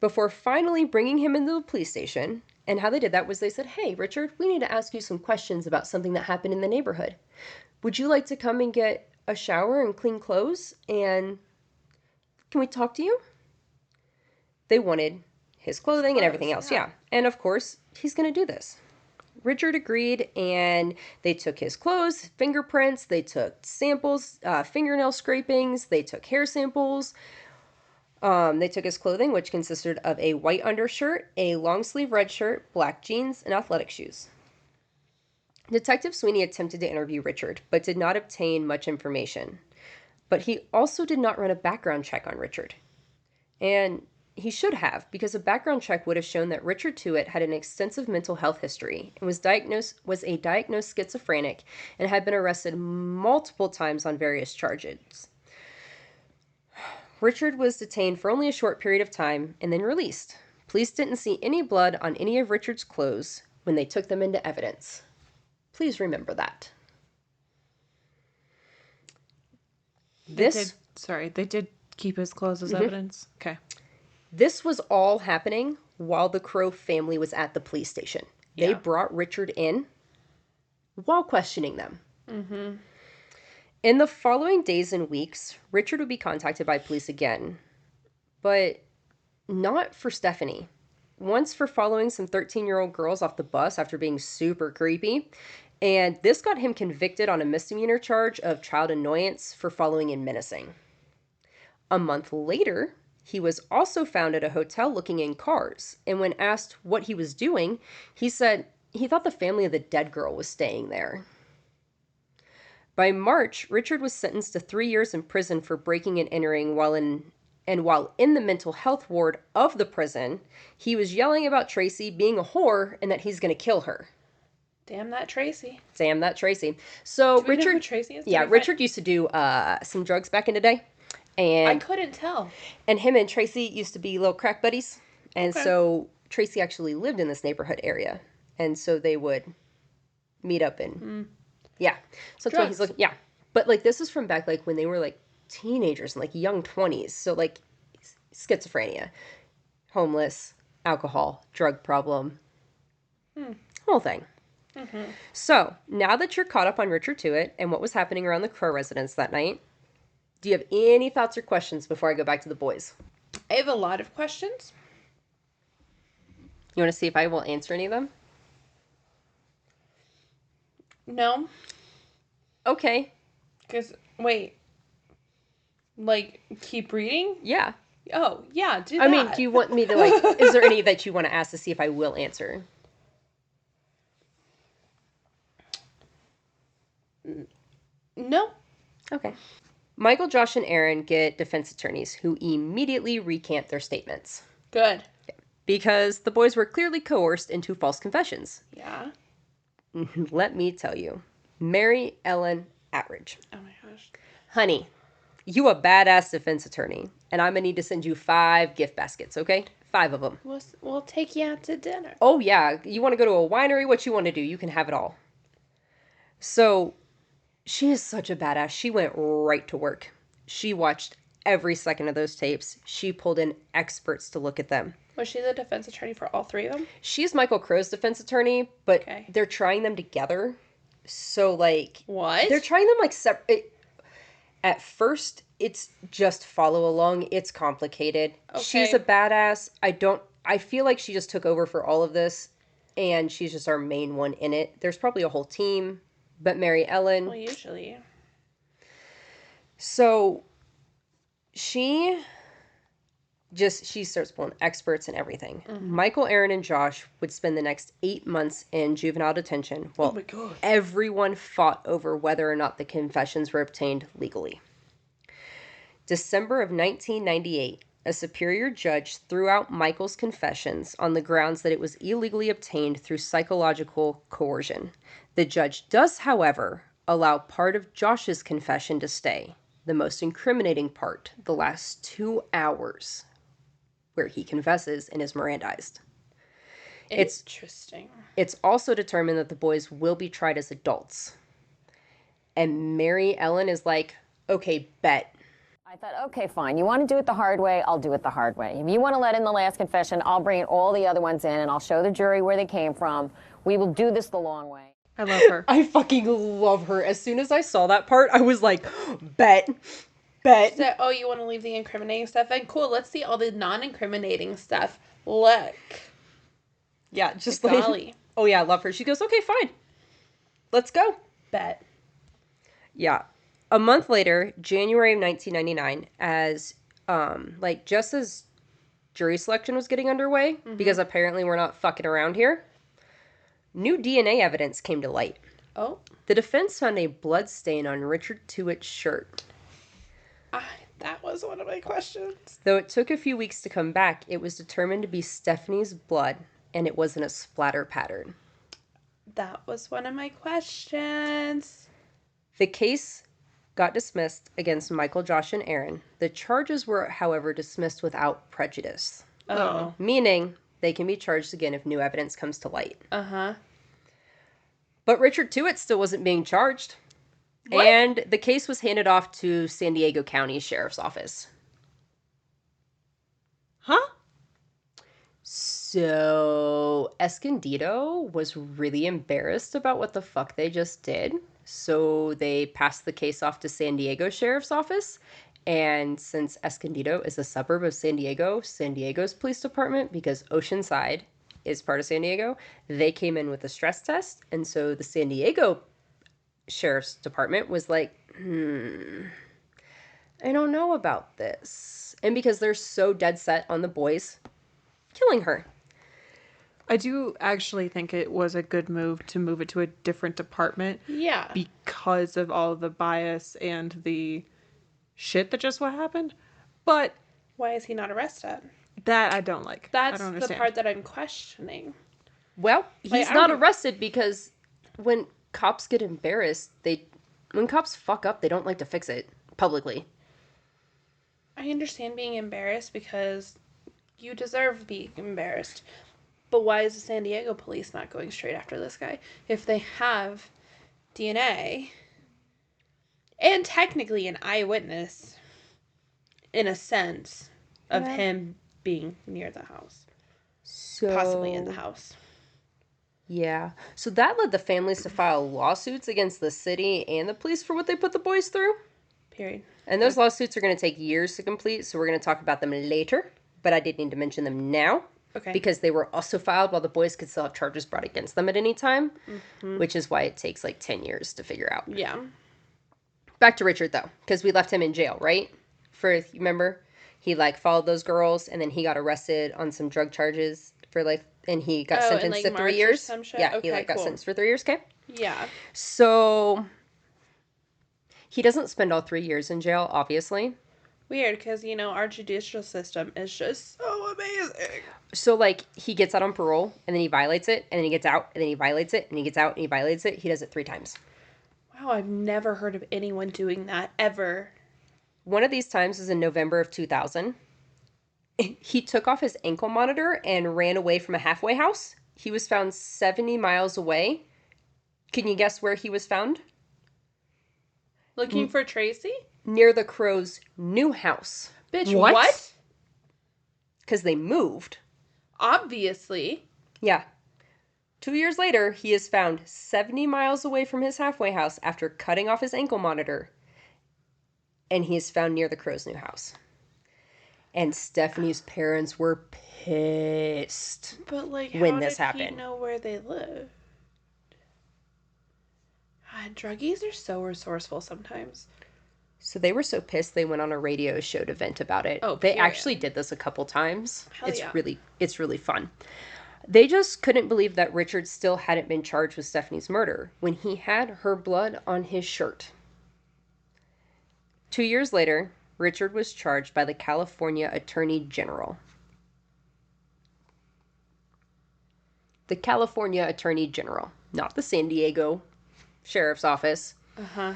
before finally bringing him into the police station. And how they did that was they said, "Hey, Richard, we need to ask you some questions about something that happened in the neighborhood. Would you like to come and get a shower and clean clothes? And can we talk to you?" They wanted his clothing and everything else, yeah. And of course, he's going to do this. Richard agreed, and they took his clothes, fingerprints, they took samples, fingernail scrapings, they took hair samples. They took his clothing, which consisted of a white undershirt, a long-sleeve red shirt, black jeans, and athletic shoes. Detective Sweeney attempted to interview Richard, but did not obtain much information. But he also did not run a background check on Richard. And he should have, because a background check would have shown that Richard Tuite had an extensive mental health history and was a diagnosed schizophrenic and had been arrested multiple times on various charges. Richard was detained for only a short period of time and then released. Police didn't see any blood on any of Richard's clothes when they took them into evidence. Please remember that. They did keep his clothes as evidence? Okay. This was all happening while the Crowe family was at the police station. They brought Richard in while questioning them. In the following days and weeks, Richard would be contacted by police again, but not for Stephanie. Once for following some 13-year-old girls off the bus after being super creepy, and this got him convicted on a misdemeanor charge of child annoyance for following and menacing. A month later, he was also found at a hotel looking in cars, and when asked what he was doing, he said he thought the family of the dead girl was staying there. By March, Richard was sentenced to 3 years in prison for breaking and entering while in the mental health ward of the prison, he was yelling about Tracy being a whore and that he's going to kill her. Damn that Tracy. Damn that Tracy. So Do we know Richard, who Tracy is? Richard used to do some drugs back in the day. And I couldn't tell. And him and Tracy used to be little crack buddies. And so Tracy actually lived in this neighborhood area. And so they would meet up and yeah. So that's why he's looking. Yeah. But like this is from back like when they were like teenagers and like young 20s. So like schizophrenia, homeless, alcohol, drug problem, whole thing. So now that you're caught up on Richard Tuite and what was happening around the Crowe residence that night, do you have any thoughts or questions before I go back to the boys? I have a lot of questions. You want to see if I will answer any of them? No. Okay. Because, wait. Like, keep reading? Yeah. Oh, yeah, do that. I mean, do you want me to, like, is there any that you want to ask to see if I will answer? No. Okay. Michael, Josh, and Aaron get defense attorneys who immediately recant their statements. Good. Because the boys were clearly coerced into false confessions. Yeah. Let me tell you. Mary Ellen Attridge. Oh my gosh. Honey, you a badass defense attorney, and I'm going to need to send you 5 gift baskets, okay? 5 of them. We'll take you out to dinner. Oh, yeah. You want to go to a winery? What you want to do? You can have it all. So, she is such a badass. She went right to work. She watched every second of those tapes. She pulled in experts to look at them. Was she the defense attorney for all 3 of them? She's Michael Crowe's defense attorney, but they're trying them together. So, like... What? They're trying them, like, separate. At first, it's just follow along. It's complicated. Okay. She's a badass. I feel like she just took over for all of this, and she's just our main one in it. There's probably a whole team, but Mary Ellen... Well, usually. So, she She starts pulling experts and everything. Michael, Aaron, and Josh would spend the next 8 months in juvenile detention while everyone fought over whether or not the confessions were obtained legally. December of 1998, a superior judge threw out Michael's confessions on the grounds that it was illegally obtained through psychological coercion. The judge does, however, allow part of Josh's confession to stay, the most incriminating part, the last 2 hours, where he confesses and is Mirandized. Interesting. It's also determined that the boys will be tried as adults. And Mary Ellen is like, okay, bet. I thought, okay, fine. You want to do it the hard way, I'll do it the hard way. If you want to let in the last confession, I'll bring all the other ones in, and I'll show the jury where they came from. We will do this the long way. I love her. I fucking love her. As soon as I saw that part, I was like, bet. So, oh, you want to leave the incriminating stuff in? Cool, let's see all the non-incriminating stuff. Look. Yeah, just golly. like, oh yeah, I love her. She goes, okay, fine. Let's go. Bet. Yeah. A month later, January of 1999, as, just as jury selection was getting underway, because apparently we're not fucking around here, new DNA evidence came to light. Oh. The defense found a blood stain on Richard Tuite's shirt. That was one of my questions. Though it took a few weeks to come back, it was determined to be Stephanie's blood, and it wasn't a splatter pattern. That was one of my questions. The case got dismissed against Michael, Josh, and Aaron. The charges were, however, dismissed without prejudice. Oh. Meaning they can be charged again if new evidence comes to light. Uh-huh. But Richard Tuite still wasn't being charged. What? And the case was handed off to San Diego County Sheriff's Office. Huh? So Escondido was really embarrassed about what the fuck they just did. So they passed the case off to San Diego Sheriff's Office. And since Escondido is a suburb of San Diego's police department, because Oceanside is part of San Diego, they came in with a stress test. And so the San Diego Sheriff's Department was like, I don't know about this. And because they're so dead set on the boys killing her. I do actually think it was a good move to move it to a different department. Yeah. Because of all the bias and the shit that just what happened. But why is he not arrested? That I don't like. That's I don't the understand. part that I'm questioning. Well, he's not arrested because when cops get embarrassed, when cops fuck up, they don't like to fix it publicly. I understand being embarrassed because you deserve being embarrassed. But why is the San Diego police not going straight after this guy? If they have DNA and technically an eyewitness, in a sense, of him being near the house. So, possibly in the house. Yeah. So that led the families to file lawsuits against the city and the police for what they put the boys through. Period. And those lawsuits are going to take years to complete, so we're going to talk about them later. But I did need to mention them now. Okay. Because they were also filed while the boys could still have charges brought against them at any time. Mm-hmm. Which is why it takes like 10 years to figure out. Yeah. Back to Richard, though. Because we left him in jail, right? Remember? He, followed those girls, and then he got arrested on some drug charges for, and he got sentenced to 3 years. Some shit? Yeah, okay, he, got sentenced for 3 years, okay? Yeah. So, he doesn't spend all 3 years in jail, obviously. Weird, because, our judicial system is just so amazing. So, he gets out on parole, and then he violates it, and then he gets out, and then he violates it, and he gets out, and he violates it. He does it 3 times. Wow, I've never heard of anyone doing that, ever. One of these times was in November of 2000. He took off his ankle monitor and ran away from a halfway house. He was found 70 miles away. Can you guess where he was found? Looking for Tracy? Near the Crowe's new house. Bitch, what? Because they moved. Obviously. Yeah. 2 years later, he is found 70 miles away from his halfway house after cutting off his ankle monitor. And he is found near the Crowe's new house. And Stephanie's parents were pissed but when this happened. How did he know where they lived? God, druggies are so resourceful sometimes. So they were so pissed they went on a radio show to vent about it. Oh, they period. actually did this a couple times. Hell it's yeah. really fun. They just couldn't believe that Richard still hadn't been charged with Stephanie's murder when he had her blood on his shirt. 2 years later, Richard was charged by the California Attorney General. The California Attorney General, not the San Diego Sheriff's Office. Uh-huh.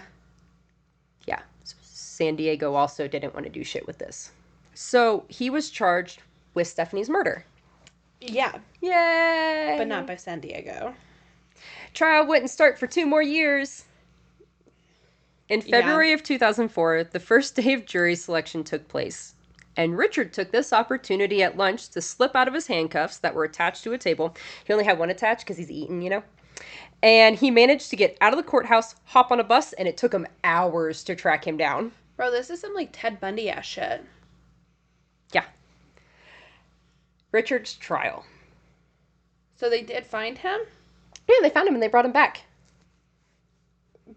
Yeah, San Diego also didn't want to do shit with this. So he was charged with Stephanie's murder. Yeah. Yay! But not by San Diego. Trial wouldn't start for 2 more years. In February of 2004, the first day of jury selection took place. And Richard took this opportunity at lunch to slip out of his handcuffs that were attached to a table. He only had one attached because he's eating, you know. And he managed to get out of the courthouse, hop on a bus, and it took him hours to track him down. Bro, this is some, like, Ted Bundy-ass shit. Yeah. Richard's trial. So they did find him? Yeah, they found him and they brought him back.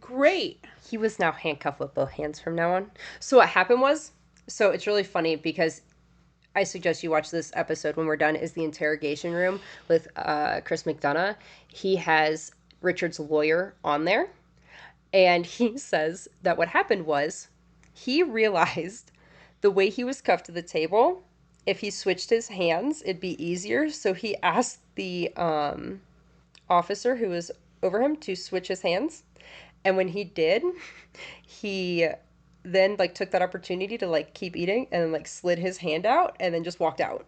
Great. He was now handcuffed with both hands from now on. So what happened was, so it's really funny because I suggest you watch this episode when we're done, is the interrogation room with Chris McDonough. He has Richard's lawyer on there. And he says that what happened was he realized the way he was cuffed to the table, if he switched his hands, it'd be easier. So he asked the officer who was over him to switch his hands. And when he did, he then, like, took that opportunity to, like, keep eating and, like, slid his hand out and then just walked out.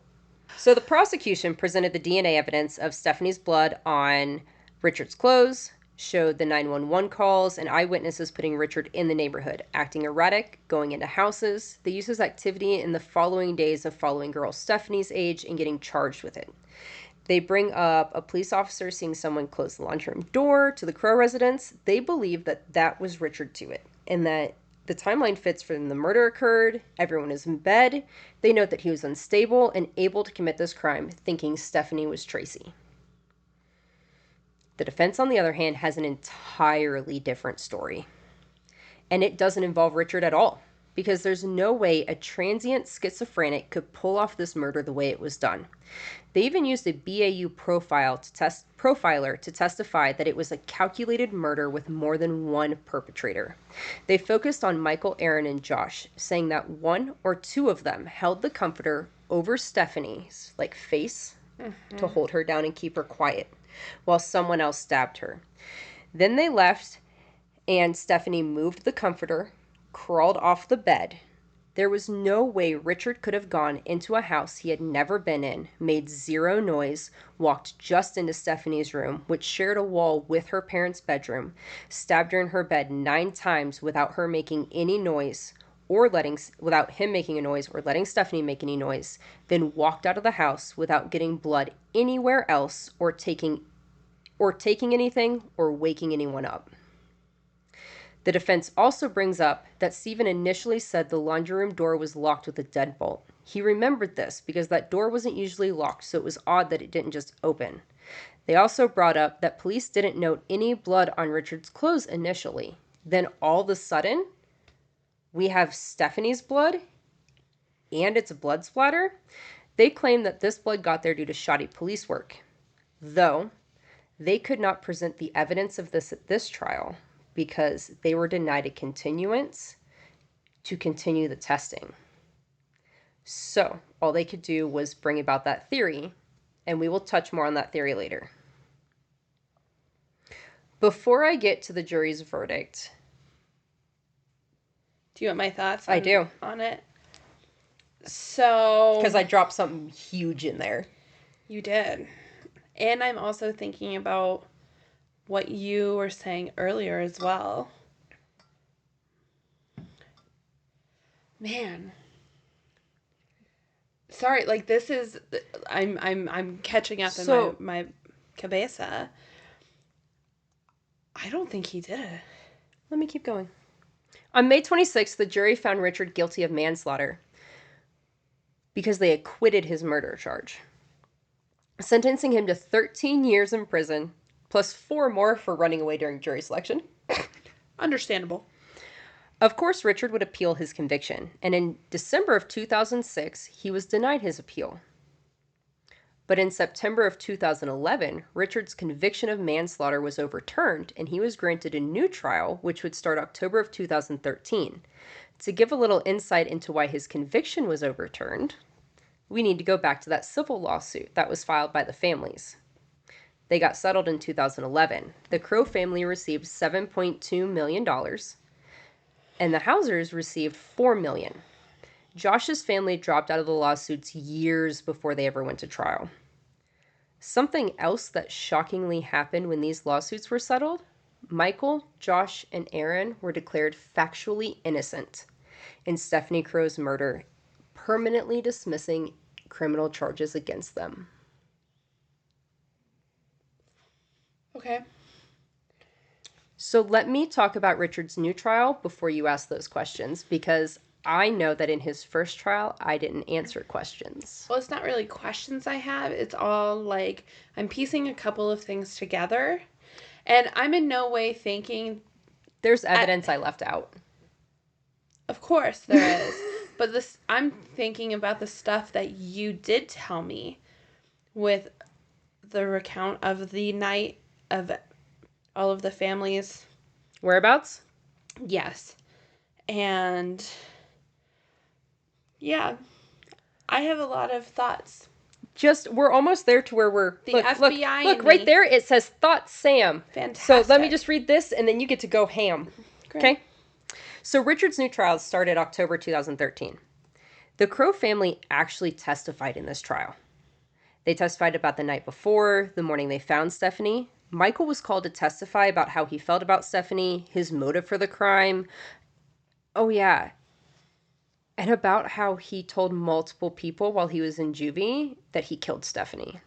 So the prosecution presented the DNA evidence of Stephanie's blood on Richard's clothes, showed the 911 calls, and eyewitnesses putting Richard in the neighborhood, acting erratic, going into houses. They used his activity in the following days of following girls Stephanie's age and getting charged with it. They bring up a police officer seeing someone close the laundry room door to the Crowe residence. They believe that that was Richard Tuite and that the timeline fits when the murder occurred. Everyone is in bed. They note that he was unstable and able to commit this crime, thinking Stephanie was Tracy. The defense, on the other hand, has an entirely different story. And it doesn't involve Richard at all, because there's no way a transient schizophrenic could pull off this murder the way it was done. They even used a BAU profiler to testify that it was a calculated murder with more than one perpetrator. They focused on Michael, Aaron, and Josh, saying that one or two of them held the comforter over Stephanie's, like, face to hold her down and keep her quiet, while someone else stabbed her. Then they left, and Stephanie moved the comforter, crawled off the bed. There was no way Richard could have gone into a house he had never been in, made zero noise, walked just into Stephanie's room, which shared a wall with her parents' bedroom, stabbed her in her bed 9 times without her making any noise, without him making a noise or letting Stephanie make any noise, then walked out of the house without getting blood anywhere else or taking anything or waking anyone up. The defense also brings up that Stephen initially said the laundry room door was locked with a deadbolt. He remembered this because that door wasn't usually locked, so it was odd that it didn't just open. They also brought up that police didn't note any blood on Richard's clothes initially. Then all of a sudden, we have Stephanie's blood and it's a blood splatter. They claim that this blood got there due to shoddy police work, though they could not present the evidence of this at this trial because they were denied a continuance to continue the testing. So all they could do was bring about that theory, and we will touch more on that theory later. Before I get to the jury's verdict... Do you want my thoughts I do. On it? So... Because I dropped something huge in there. You did. And I'm also thinking about what you were saying earlier as well. Man. Sorry, like this is I'm catching up in my cabeza. I don't think he did it. Let me keep going. On May 26th, the jury found Richard guilty of manslaughter because they acquitted his murder charge, sentencing him to 13 years in prison, plus 4 more for running away during jury selection. Understandable. Of course, Richard would appeal his conviction, and in December of 2006, he was denied his appeal. But in September of 2011, Richard's conviction of manslaughter was overturned, and he was granted a new trial, which would start October of 2013. To give a little insight into why his conviction was overturned, we need to go back to that civil lawsuit that was filed by the families. They got settled in 2011. The Crowe family received $7.2 million, and the Hausers received $4 million. Josh's family dropped out of the lawsuits years before they ever went to trial. Something else that shockingly happened when these lawsuits were settled: Michael, Josh, and Aaron were declared factually innocent in Stephanie Crowe's murder, permanently dismissing criminal charges against them. Okay. So let me talk about Richard's new trial before you ask those questions, because I know that in his first trial, I didn't answer questions. Well, it's not really questions I have. It's all like I'm piecing a couple of things together, and I'm in no way thinking... There's evidence I left out. Of course there is. But I'm thinking about the stuff that you did tell me with the recount of the night of all of the families. Whereabouts? Yes. And yeah, I have a lot of thoughts. We're almost there to where we're... The FBI Look right there. It says Thoughts Sam. Fantastic. So let me just read this, and then you get to go ham. Great. Okay? So Richard's new trial started October 2013. The Crowe family actually testified in this trial. They testified about the night before, the morning they found Stephanie. Michael was called to testify about how he felt about Stephanie, his motive for the crime. Oh, yeah. And about how he told multiple people while he was in juvie that he killed Stephanie.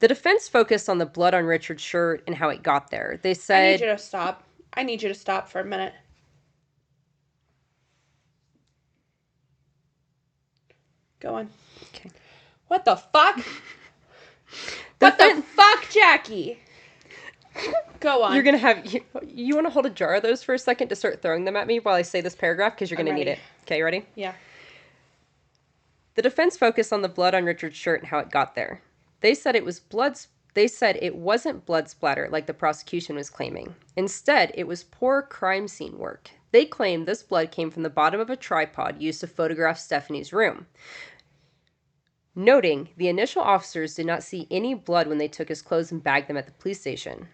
The defense focused on the blood on Richard's shirt and how it got there. They said... I need you to stop. I need you to stop for a minute. Go on. Okay. What the fuck? What the fuck, Jackie? Go on. You're going to have... You want to hold a jar of those for a second to start throwing them at me while I say this paragraph? Because you're going to need it. Okay, you ready? Yeah. The defense focused on the blood on Richard's shirt and how it got there. They said it wasn't blood splatter like the prosecution was claiming. Instead, it was poor crime scene work. They claimed this blood came from the bottom of a tripod used to photograph Stephanie's room. Noting, the initial officers did not see any blood when they took his clothes and bagged them at the police station.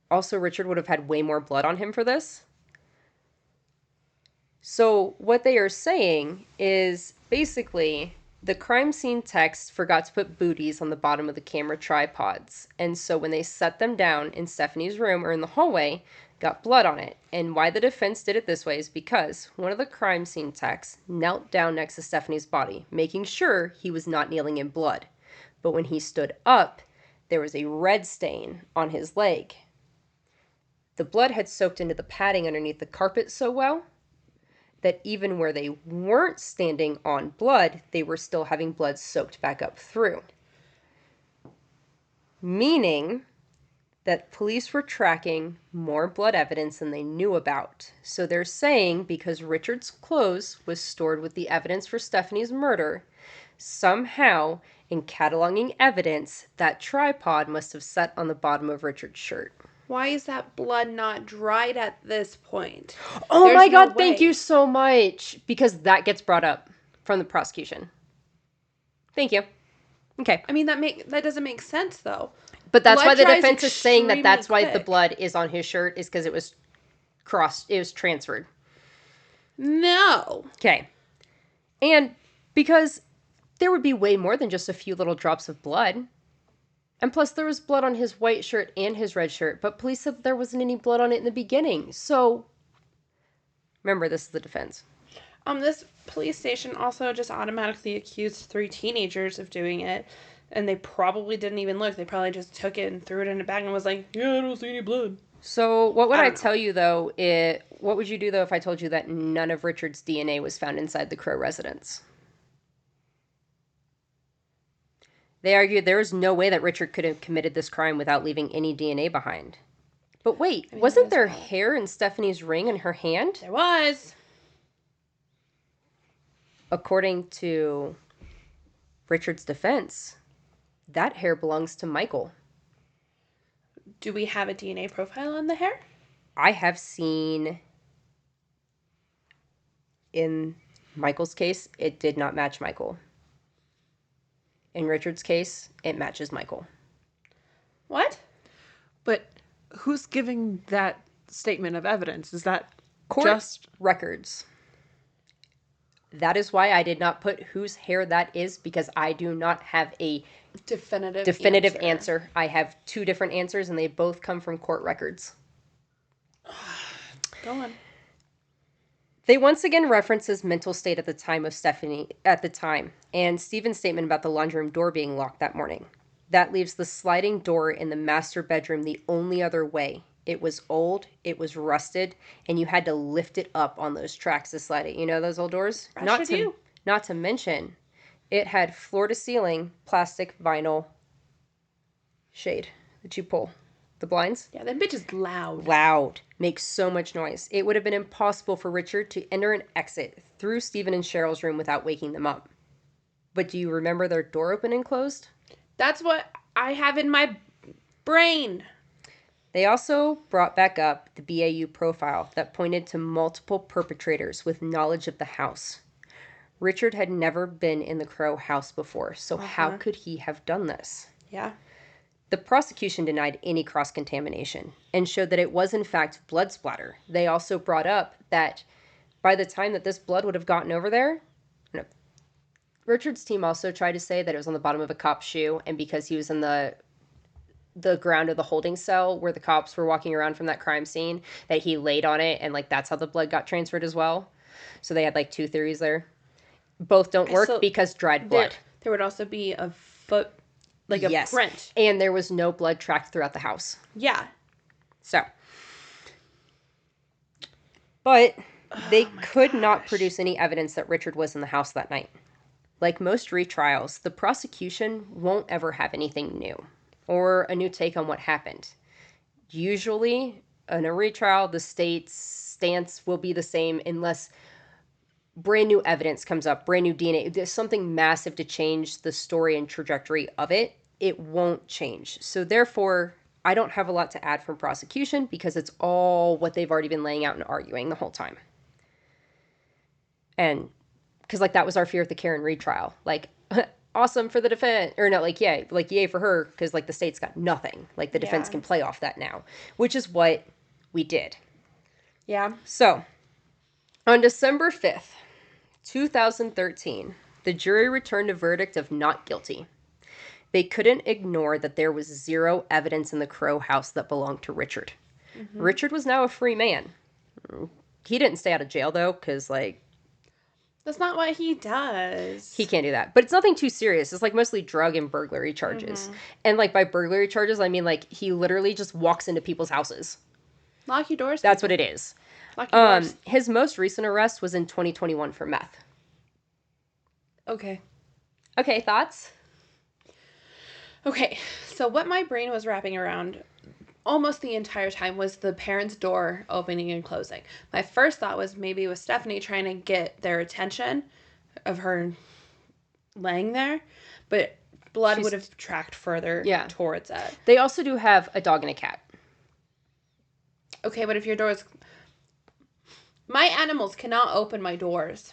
Also, Richard would have had way more blood on him for this. So what they are saying is basically the crime scene techs forgot to put booties on the bottom of the camera tripods. And so when they set them down in Stephanie's room or in the hallway, got blood on it. And why the defense did it this way is because one of the crime scene techs knelt down next to Stephanie's body, making sure he was not kneeling in blood. But when he stood up, there was a red stain on his leg. The blood had soaked into the padding underneath the carpet so well that even where they weren't standing on blood, they were still having blood soaked back up through. Meaning that police were tracking more blood evidence than they knew about. So they're saying because Richard's clothes was stored with the evidence for Stephanie's murder, somehow in cataloging evidence, that tripod must have sat on the bottom of Richard's shirt. Why is that blood not dried at this point? Oh my God, thank you so much. Because that gets brought up from the prosecution. Thank you. Okay. I mean, that doesn't make sense, though. But that's why the defense is saying that that's why the blood is on his shirt, is because it was transferred. No. Okay. And because there would be way more than just a few little drops of blood. And plus, there was blood on his white shirt and his red shirt, but police said there wasn't any blood on it in the beginning. So, remember, this is the defense. This police station also just automatically accused 3 teenagers of doing it, and they probably didn't even look. They probably just took it and threw it in a bag and was like, yeah, I don't see any blood. So, what would I tell you, though? What would you do, though, if I told you that none of Richard's DNA was found inside the Crowe residence? They argued there was no way that Richard could have committed this crime without leaving any DNA behind. But wait, wasn't there hair in Stephanie's ring in her hand? There was. According to Richard's defense, that hair belongs to Michael. Do we have a DNA profile on the hair? I have seen, in Michael's case, it did not match Michael. In Richard's case, it matches Michael. What? But who's giving that statement of evidence? Is that Court just records? That is why I did not put whose hair that is, because I do not have a definitive answer. I have 2 different answers, and they both come from court records. Go on. They once again reference his mental state at the time, and Stephen's statement about the laundry room door being locked that morning. That leaves the sliding door in the master bedroom the only other way. It was old, it was rusted, and you had to lift it up on those tracks to slide it. You know those old doors? Not to mention, it had floor-to-ceiling plastic vinyl shade that you pull. The blinds? Yeah, that bitch is loud. Loud. Makes so much noise. It would have been impossible for Richard to enter and exit through Stephen and Cheryl's room without waking them up. But do you remember their door open and closed? That's what I have in my brain. They also brought back up the BAU profile that pointed to multiple perpetrators with knowledge of the house. Richard had never been in the Crowe house before, so how could he have done this? Yeah. The prosecution denied any cross-contamination and showed that it was in fact blood splatter. They also brought up that by the time that this blood would have gotten over there, Richard's team also tried to say that it was on the bottom of a cop's shoe, and because he was in the ground of the holding cell where the cops were walking around from that crime scene, that he laid on it, and that's how the blood got transferred as well. So they had 2 theories there. Both don't work because dried blood. There would also be a foot, a print. And there was no blood tracked throughout the house. Yeah. So. But they could not produce any evidence that Richard was in the house that night. Like most retrials, the prosecution won't ever have anything new or a new take on what happened. Usually, in a retrial, the state's stance will be the same unless brand new evidence comes up, brand new DNA. There's something massive to change the story and trajectory of it. It won't change. So therefore, I don't have a lot to add from prosecution because it's all what they've already been laying out and arguing the whole time. And because that was our fear at the Karen retrial. Awesome for the defense, or no, yay for her, because the state's got nothing. The defense can play off that now, which is what we did. Yeah. So, on December 5th, 2013, the jury returned a verdict of not guilty. They couldn't ignore that there was 0 evidence in the Crowe house that belonged to Richard. Mm-hmm. Richard was now a free man. He didn't stay out of jail, though, because, that's not what he does. He can't do that. But it's nothing too serious. It's mostly drug and burglary charges. Mm-hmm. And by burglary charges, I mean he literally just walks into people's houses. Lock your doors. That's what it is. Lock your doors. His most recent arrest was in 2021 for meth. Okay. Okay, thoughts? Okay, so what my brain was wrapping around almost the entire time was the parents' door opening and closing. My first thought was maybe it was Stephanie trying to get their attention of her laying there, but blood would have tracked further towards it. They also do have a dog and a cat. Okay, but if your doors... My animals cannot open my doors.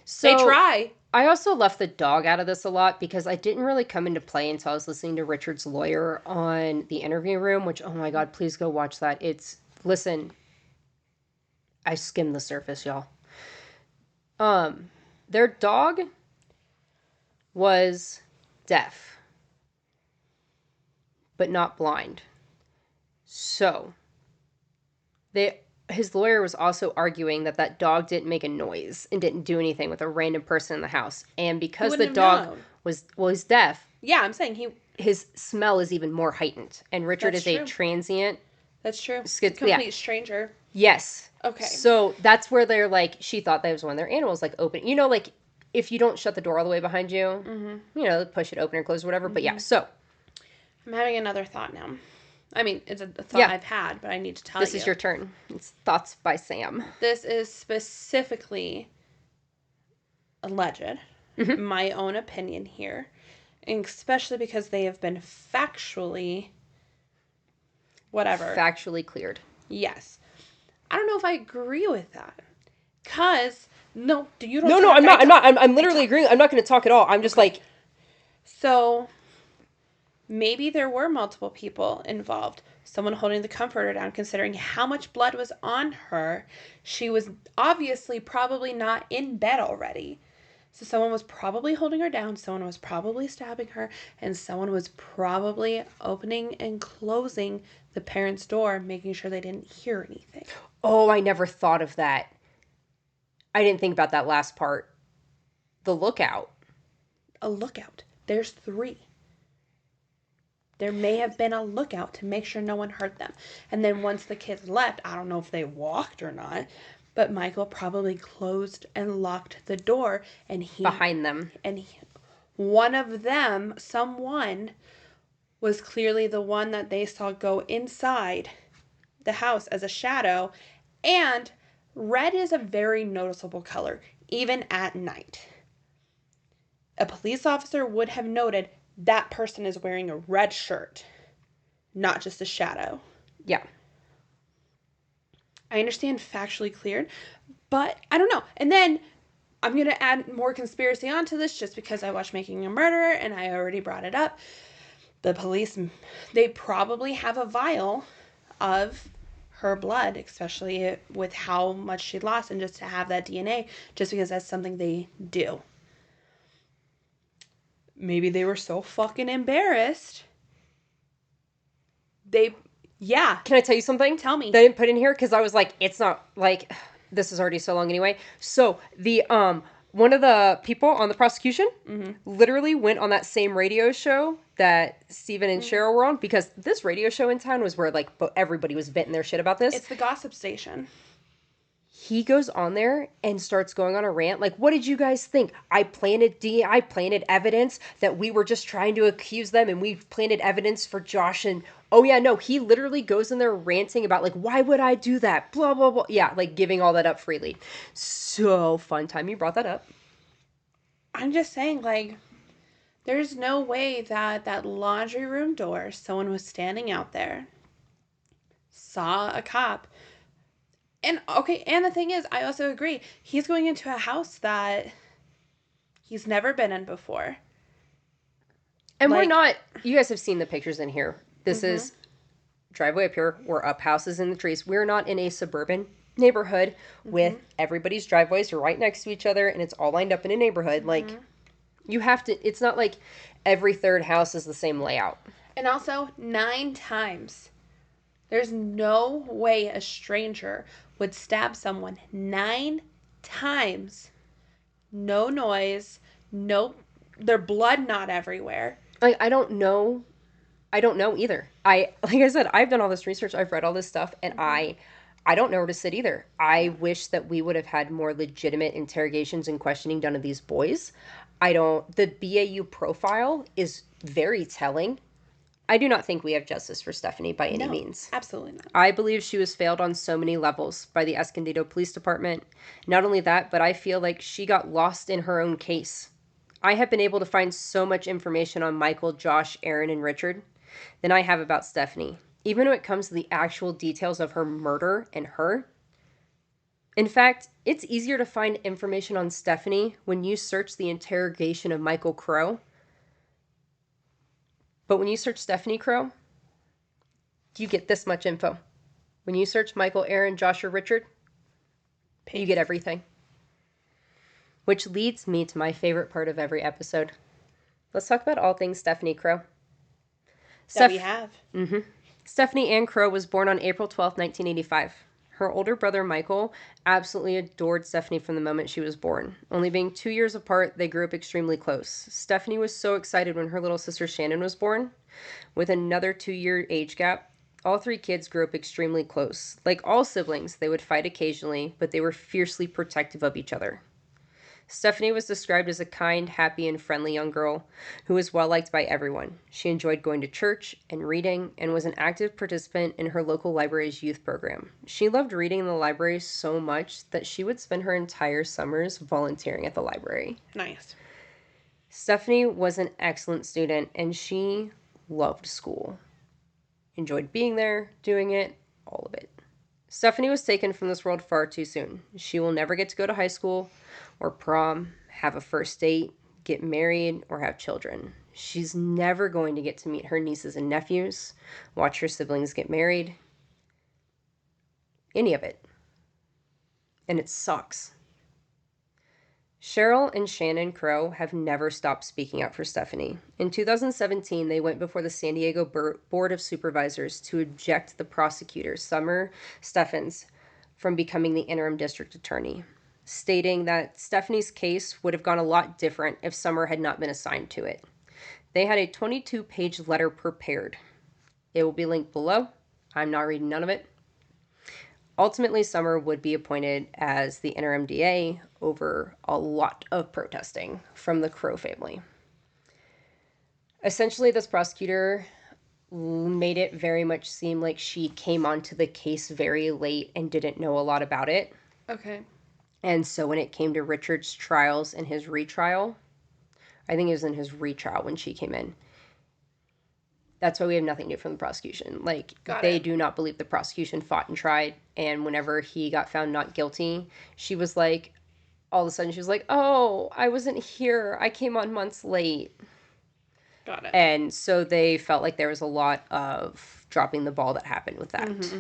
So they try. I also left the dog out of this a lot because I didn't really come into play until I was listening to Richard's lawyer on The Interview Room, which, oh my God, please go watch that. Listen, I skimmed the surface, y'all. Their dog was deaf, but not blind. So, his lawyer was also arguing that dog didn't make a noise and didn't do anything with a random person in the house. And because the dog was deaf. Yeah, I'm saying his smell is even more heightened. And Richard is a transient. That's true. Complete stranger. Yes. Okay. So that's where they're she thought that was one of their animals, open. If you don't shut the door all the way behind you, push it open or close or whatever. Mm-hmm. But yeah, so. I'm having another thought now. I mean, it's a thought I've had, but I need to tell you. This is your turn. It's Thoughts by Sam. This is specifically alleged. My own opinion here. And especially because they have been factually Factually cleared. Yes. I don't know if I agree with that. Because, no, you don't No, I'm not. I'm literally agreeing. I'm not going to talk at all. I'm just like... So, maybe there were multiple people involved. Someone holding the comforter down, considering how much blood was on her. She was obviously probably not in bed already. So someone was probably holding her down, someone was probably stabbing her, and someone was probably opening and closing the parents' door, making sure they didn't hear anything. Oh, I never thought of that. I didn't think about that last part. The lookout. A lookout. There's 3. There may have been a lookout to make sure no one heard them. And then once the kids left, I don't know if they walked or not, but Michael probably closed and locked the door, and behind them. And one of them, someone, was clearly the one that they saw go inside the house as a shadow. And red is a very noticeable color, even at night. A police officer would have noted that person is wearing a red shirt, not just a shadow. Yeah. I understand factually cleared, but I don't know. And then I'm going to add more conspiracy onto this just because I watched Making a Murderer and I already brought it up. The police, they probably have a vial of her blood, especially with how much she lost, and just to have that DNA, just because that's something they do. Maybe they were so fucking embarrassed. Yeah. Can I tell you something? Tell me. That I didn't put in here because I was like, it's not like, this is already so long anyway. So the one of the people on the prosecution literally went on that same radio show that Steven and Cheryl were on, because this radio show in town was where like everybody was venting their shit about this. It's the gossip station. He goes on there and starts going on a rant. Like, what did you guys think? I planted evidence that we were just trying to accuse them, and we planted evidence for Josh. And oh yeah, no, he literally goes in there ranting about like, why would I do that? Blah, blah, blah. Yeah, like giving all that up freely. So fun time you brought that up. I'm just saying, like, there's no way that laundry room door, someone was standing out there, saw a cop. And, okay, and the thing is, I also agree, he's going into a house that he's never been in before. And like, we're not, you guys have seen the pictures in here. This is driveway up here. We're up houses in the trees. We're not in a suburban neighborhood with everybody's driveways are right next to each other and it's all lined up in a neighborhood. Like, you have to, it's not like every third house is the same layout. And also, 9 times. There's no way a stranger would stab someone 9 times. No noise, their blood not everywhere. Like, I don't know either. Like I said, I've done all this research, I've read all this stuff, and I don't know where to sit either. I wish that we would have had more legitimate interrogations and questioning done of these boys. The BAU profile is very telling. I do not think we have justice for Stephanie by any means. Absolutely not. I believe she was failed on so many levels by the Escondido Police Department. Not only that, but I feel like she got lost in her own case. I have been able to find so much information on Michael, Josh, Aaron, and Richard than I have about Stephanie, even when it comes to the actual details of her murder and her. In fact, it's easier to find information on Stephanie when you search the interrogation of Michael Crowe. But when you search Stephanie Crowe, you get this much info. When you search Michael, Aaron, Josh, or Richard, you get everything. Which leads me to my favorite part of every episode. Let's talk about all things Stephanie Crowe. We have. Stephanie Ann Crowe was born on April 12th, 1985. Her older brother, Michael, absolutely adored Stephanie from the moment she was born. Only being 2 years apart, they grew up extremely close. Stephanie was so excited when her little sister Shannon was born. With another 2-year age gap, all 3 kids grew up extremely close. Like all siblings, they would fight occasionally, but they were fiercely protective of each other. Stephanie was described as a kind, happy, and friendly young girl who was well liked by everyone. She enjoyed going to church and reading and was an active participant in her local library's youth program. She loved reading in the library so much that she would spend her entire summers volunteering at the library. Nice. Stephanie was an excellent student, and she loved school. Enjoyed being there, doing it, all of it. Stephanie was taken from this world far too soon. She will never get to go to high school or prom, have a first date, get married, or have children. She's never going to get to meet her nieces and nephews, watch her siblings get married, any of it. And it sucks. Cheryl and Shannon Crowe have never stopped speaking up for Stephanie. In 2017, they went before the San Diego Board of Supervisors to eject the prosecutor, Summer Steffens, from becoming the interim district attorney, stating that Stephanie's case would have gone a lot different if Summer had not been assigned to it. They had a 22-page letter prepared. It will be linked below. I'm not reading none of it. Ultimately, Summer would be appointed as the interim DA over a lot of protesting from the Crowe family. Essentially, this prosecutor made it very much seem like she came onto the case very late and didn't know a lot about it. Okay. And so when it came to Richard's trials and his retrial, I think it was in his retrial when she came in. That's why we have nothing new from the prosecution. Like, they do not believe the prosecution fought and tried. And whenever he got found not guilty, she was like, all of a sudden she was like, oh, I wasn't here. I came on months late. Got it. And so they felt like there was a lot of dropping the ball that happened with that. Mm-hmm.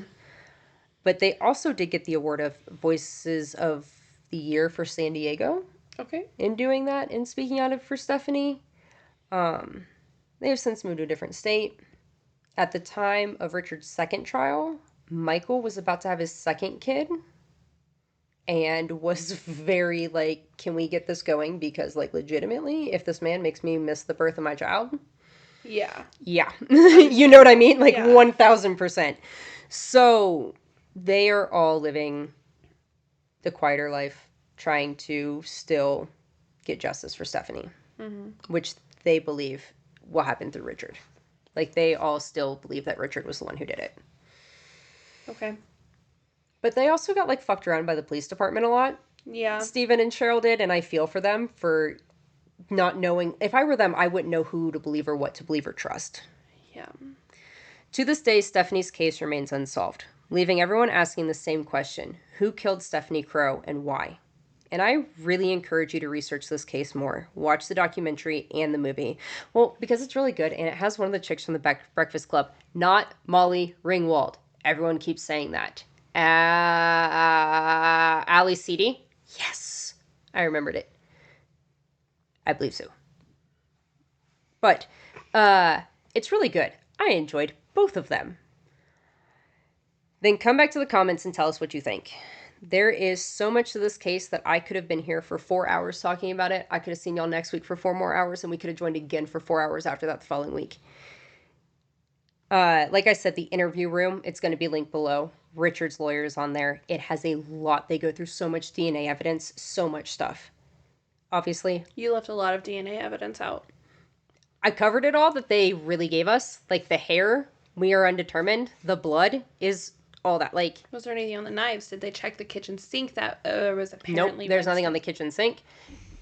But they also did get the award of Voices of the Year for San Diego. Okay. In doing that and speaking out for Stephanie. They have since moved to a different state. At the time of Richard's second trial, Michael was about to have his second kid and was very like, can we get this going? Because, like, legitimately, if this man makes me miss the birth of my child. Yeah. Yeah. You know what I mean? Like, yeah. 1000%. So they are all living the quieter life, trying to still get justice for Stephanie, which they believe will happen through Richard. Like, they all still believe that Richard was the one who did it. Okay. But they also got, like, fucked around by the police department a lot. Yeah. Stephen and Cheryl did, and I feel for them for not knowing. If I were them, I wouldn't know who to believe or what to believe or trust. Yeah. To this day, Stephanie's case remains unsolved, leaving everyone asking the same question: who killed Stephanie Crowe and why? And I really encourage you to research this case more. Watch the documentary and the movie. Well, because it's really good, and it has one of the chicks from the Breakfast Club, not Molly Ringwald. Everyone keeps saying that. Ali Seedy? Yes. I remembered it. I believe so. But it's really good. I enjoyed both of them. Then come back to the comments and tell us what you think. There is so much to this case that I could have been here for 4 hours talking about it. I could have seen y'all next week for 4 more hours, and we could have joined again for 4 hours after that the following week. Like I said, the interview room, it's going to be linked below. Richard's lawyer is on there. It has a lot. They go through so much DNA evidence, so much stuff. Obviously. You left a lot of DNA evidence out. I covered it all that they really gave us. Like the hair, we are undetermined. The blood is all that. Like, was there anything on the knives? Did they check the kitchen sink? That was apparently... Nope, there's nothing on the kitchen sink.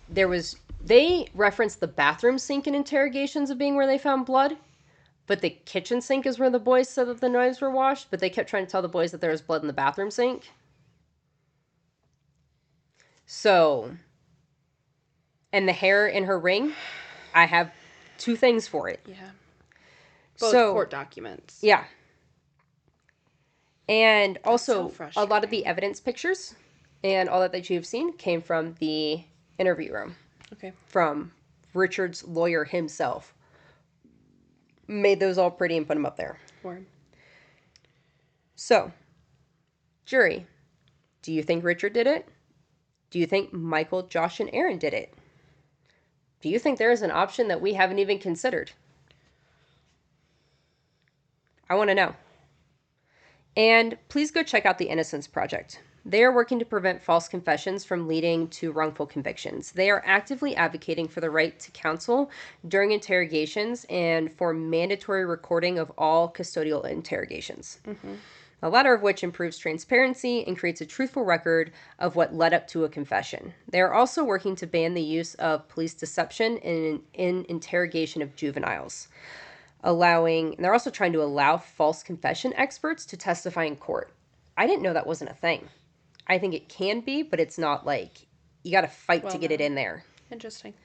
They referenced the bathroom sink in interrogations of being where they found blood. But the kitchen sink is where the boys said that the knives were washed. But they kept trying to tell the boys that there was blood in the bathroom sink. So, and the hair in her ring, I have 2 things for it. Yeah. Both court documents. Yeah. And also, a lot of the evidence pictures and all that you've seen came from the interview room. Okay. From Richard's lawyer himself. Made those all pretty and put them up there. Word. So, jury, do you think Richard did it? Do you think Michael, Josh, and Aaron did it? Do you think there is an option that we haven't even considered? I want to know. And please go check out the Innocence Project. They are working to prevent false confessions from leading to wrongful convictions. They are actively advocating for the right to counsel during interrogations and for mandatory recording of all custodial interrogations. The latter of which improves transparency and creates a truthful record of what led up to a confession. They are also working to ban the use of police deception in interrogation of juveniles. They're also trying to allow false confession experts to testify in court. I didn't know that wasn't a thing. I think it can be, but it's not like you got to fight to get it in there. Interesting.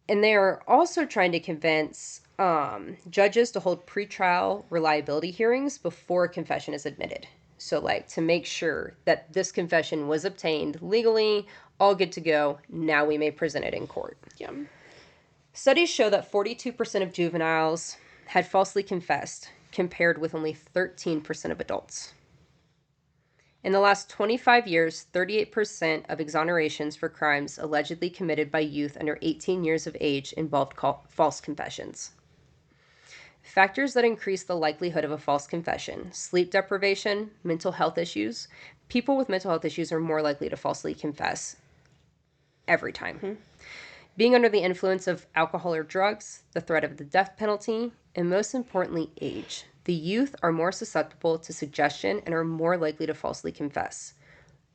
And they are also trying to convince judges to hold pretrial reliability hearings before a confession is admitted. So, like, to make sure that this confession was obtained legally, all good to go, now we may present it in court. Yeah. Studies show that 42% of juveniles had falsely confessed, compared with only 13% of adults. In the last 25 years, 38% of exonerations for crimes allegedly committed by youth under 18 years of age involved false confessions. Factors that increase the likelihood of a false confession: sleep deprivation, mental health issues. People with mental health issues are more likely to falsely confess every time. Being under the influence of alcohol or drugs, the threat of the death penalty, and most importantly, age. The youth are more susceptible to suggestion and are more likely to falsely confess.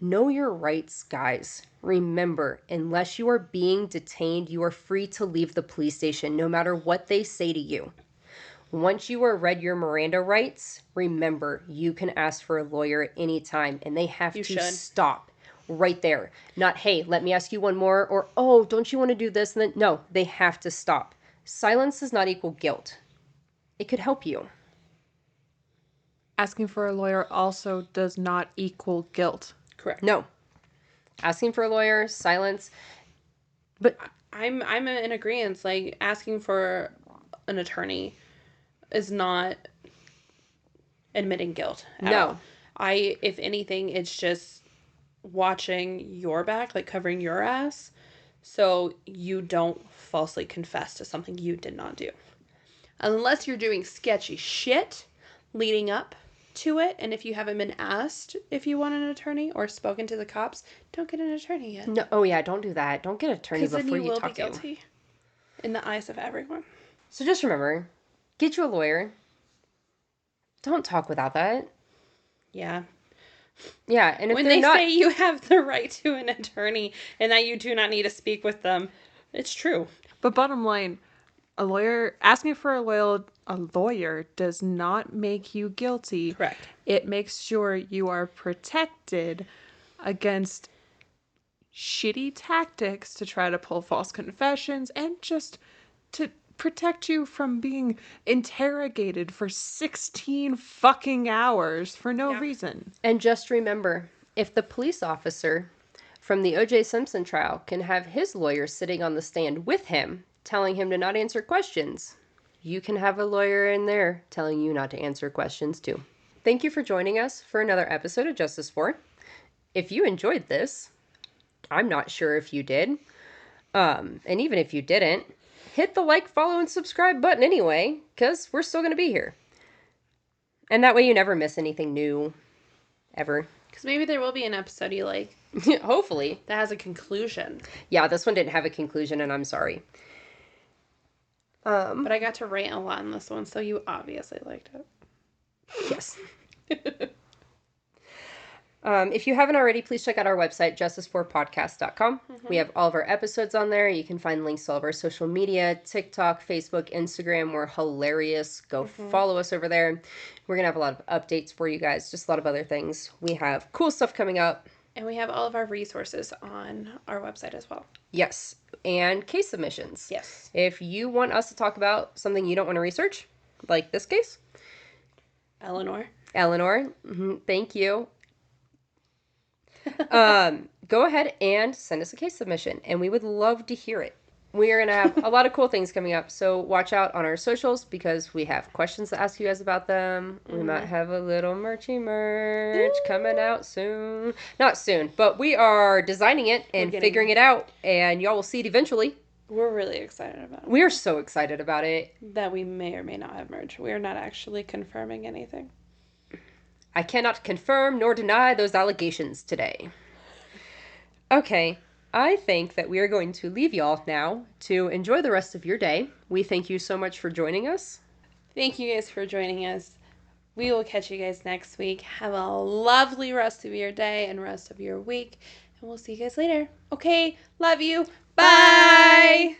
Know your rights, guys. Remember, unless you are being detained, you are free to leave the police station, no matter what they say to you. Once you are read your Miranda rights, remember, you can ask for a lawyer at any time, and they have to stop right there. Not, hey, let me ask you one more, or, oh, don't you want to do this? And then, no, they have to stop. Silence does not equal guilt. It could help you. Asking for a lawyer also does not equal guilt. Correct. No. Asking for a lawyer, silence. But I'm in agreement. Like, asking for an attorney is not admitting guilt. No. If anything, it's just watching your back, like covering your ass, so you don't falsely confess to something you did not do. Unless you're doing sketchy shit leading up to it, and if you haven't been asked if you want an attorney or spoken to the cops, don't get an attorney yet. No, oh yeah, don't do that. Don't get an attorney before then you will talk be guilty in the eyes of everyone. So just remember, get you a lawyer. Don't talk without that. Yeah. Yeah, and if when they're they not... say you have the right to an attorney and that you do not need to speak with them, it's true. But bottom line, asking for a lawyer does not make you guilty. Correct. It makes sure you are protected against shitty tactics to try to pull false confessions and just to protect you from being interrogated for 16 fucking hours for no reason. And just remember, if the police officer from the O.J. Simpson trial can have his lawyer sitting on the stand with him, telling him to not answer questions, you can have a lawyer in there telling you not to answer questions too. Thank you for joining us for another episode of Justice For. If you enjoyed this, I'm not sure if you did, and even if you didn't, hit the like, follow, and subscribe button anyway, because we're still going to be here. And that way you never miss anything new, ever. Because maybe there will be an episode you like. Hopefully. That has a conclusion. Yeah, this one didn't have a conclusion, and I'm sorry. But I got to rant a lot in this one, so you obviously liked it. Yes. If you haven't already, please check out our website, justiceforpodcast.com. We have all of our episodes on there. You can find links to all of our social media, TikTok, Facebook, Instagram. We're hilarious. Go follow us over there. We're going to have a lot of updates for you guys, just a lot of other things. We have cool stuff coming up. And we have all of our resources on our website as well. Yes. And case submissions. Yes. If you want us to talk about something you don't want to research, like this case. Eleanor, thank you. Go ahead and send us a case submission, and we would love to hear it. We are going to have a lot of cool things coming up, so watch out on our socials because we have questions to ask you guys about them. We might have a little merch coming out soon. Not soon, but we are designing it and figuring it out, and y'all will see it eventually. We're really excited about it. We are so excited about it. That we may or may not have merch. We are not actually confirming anything. I cannot confirm nor deny those allegations today. Okay, I think that we are going to leave y'all now to enjoy the rest of your day. We thank you so much for joining us. Thank you guys for joining us. We will catch you guys next week. Have a lovely rest of your day and rest of your week. And we'll see you guys later. Okay, love you. Bye.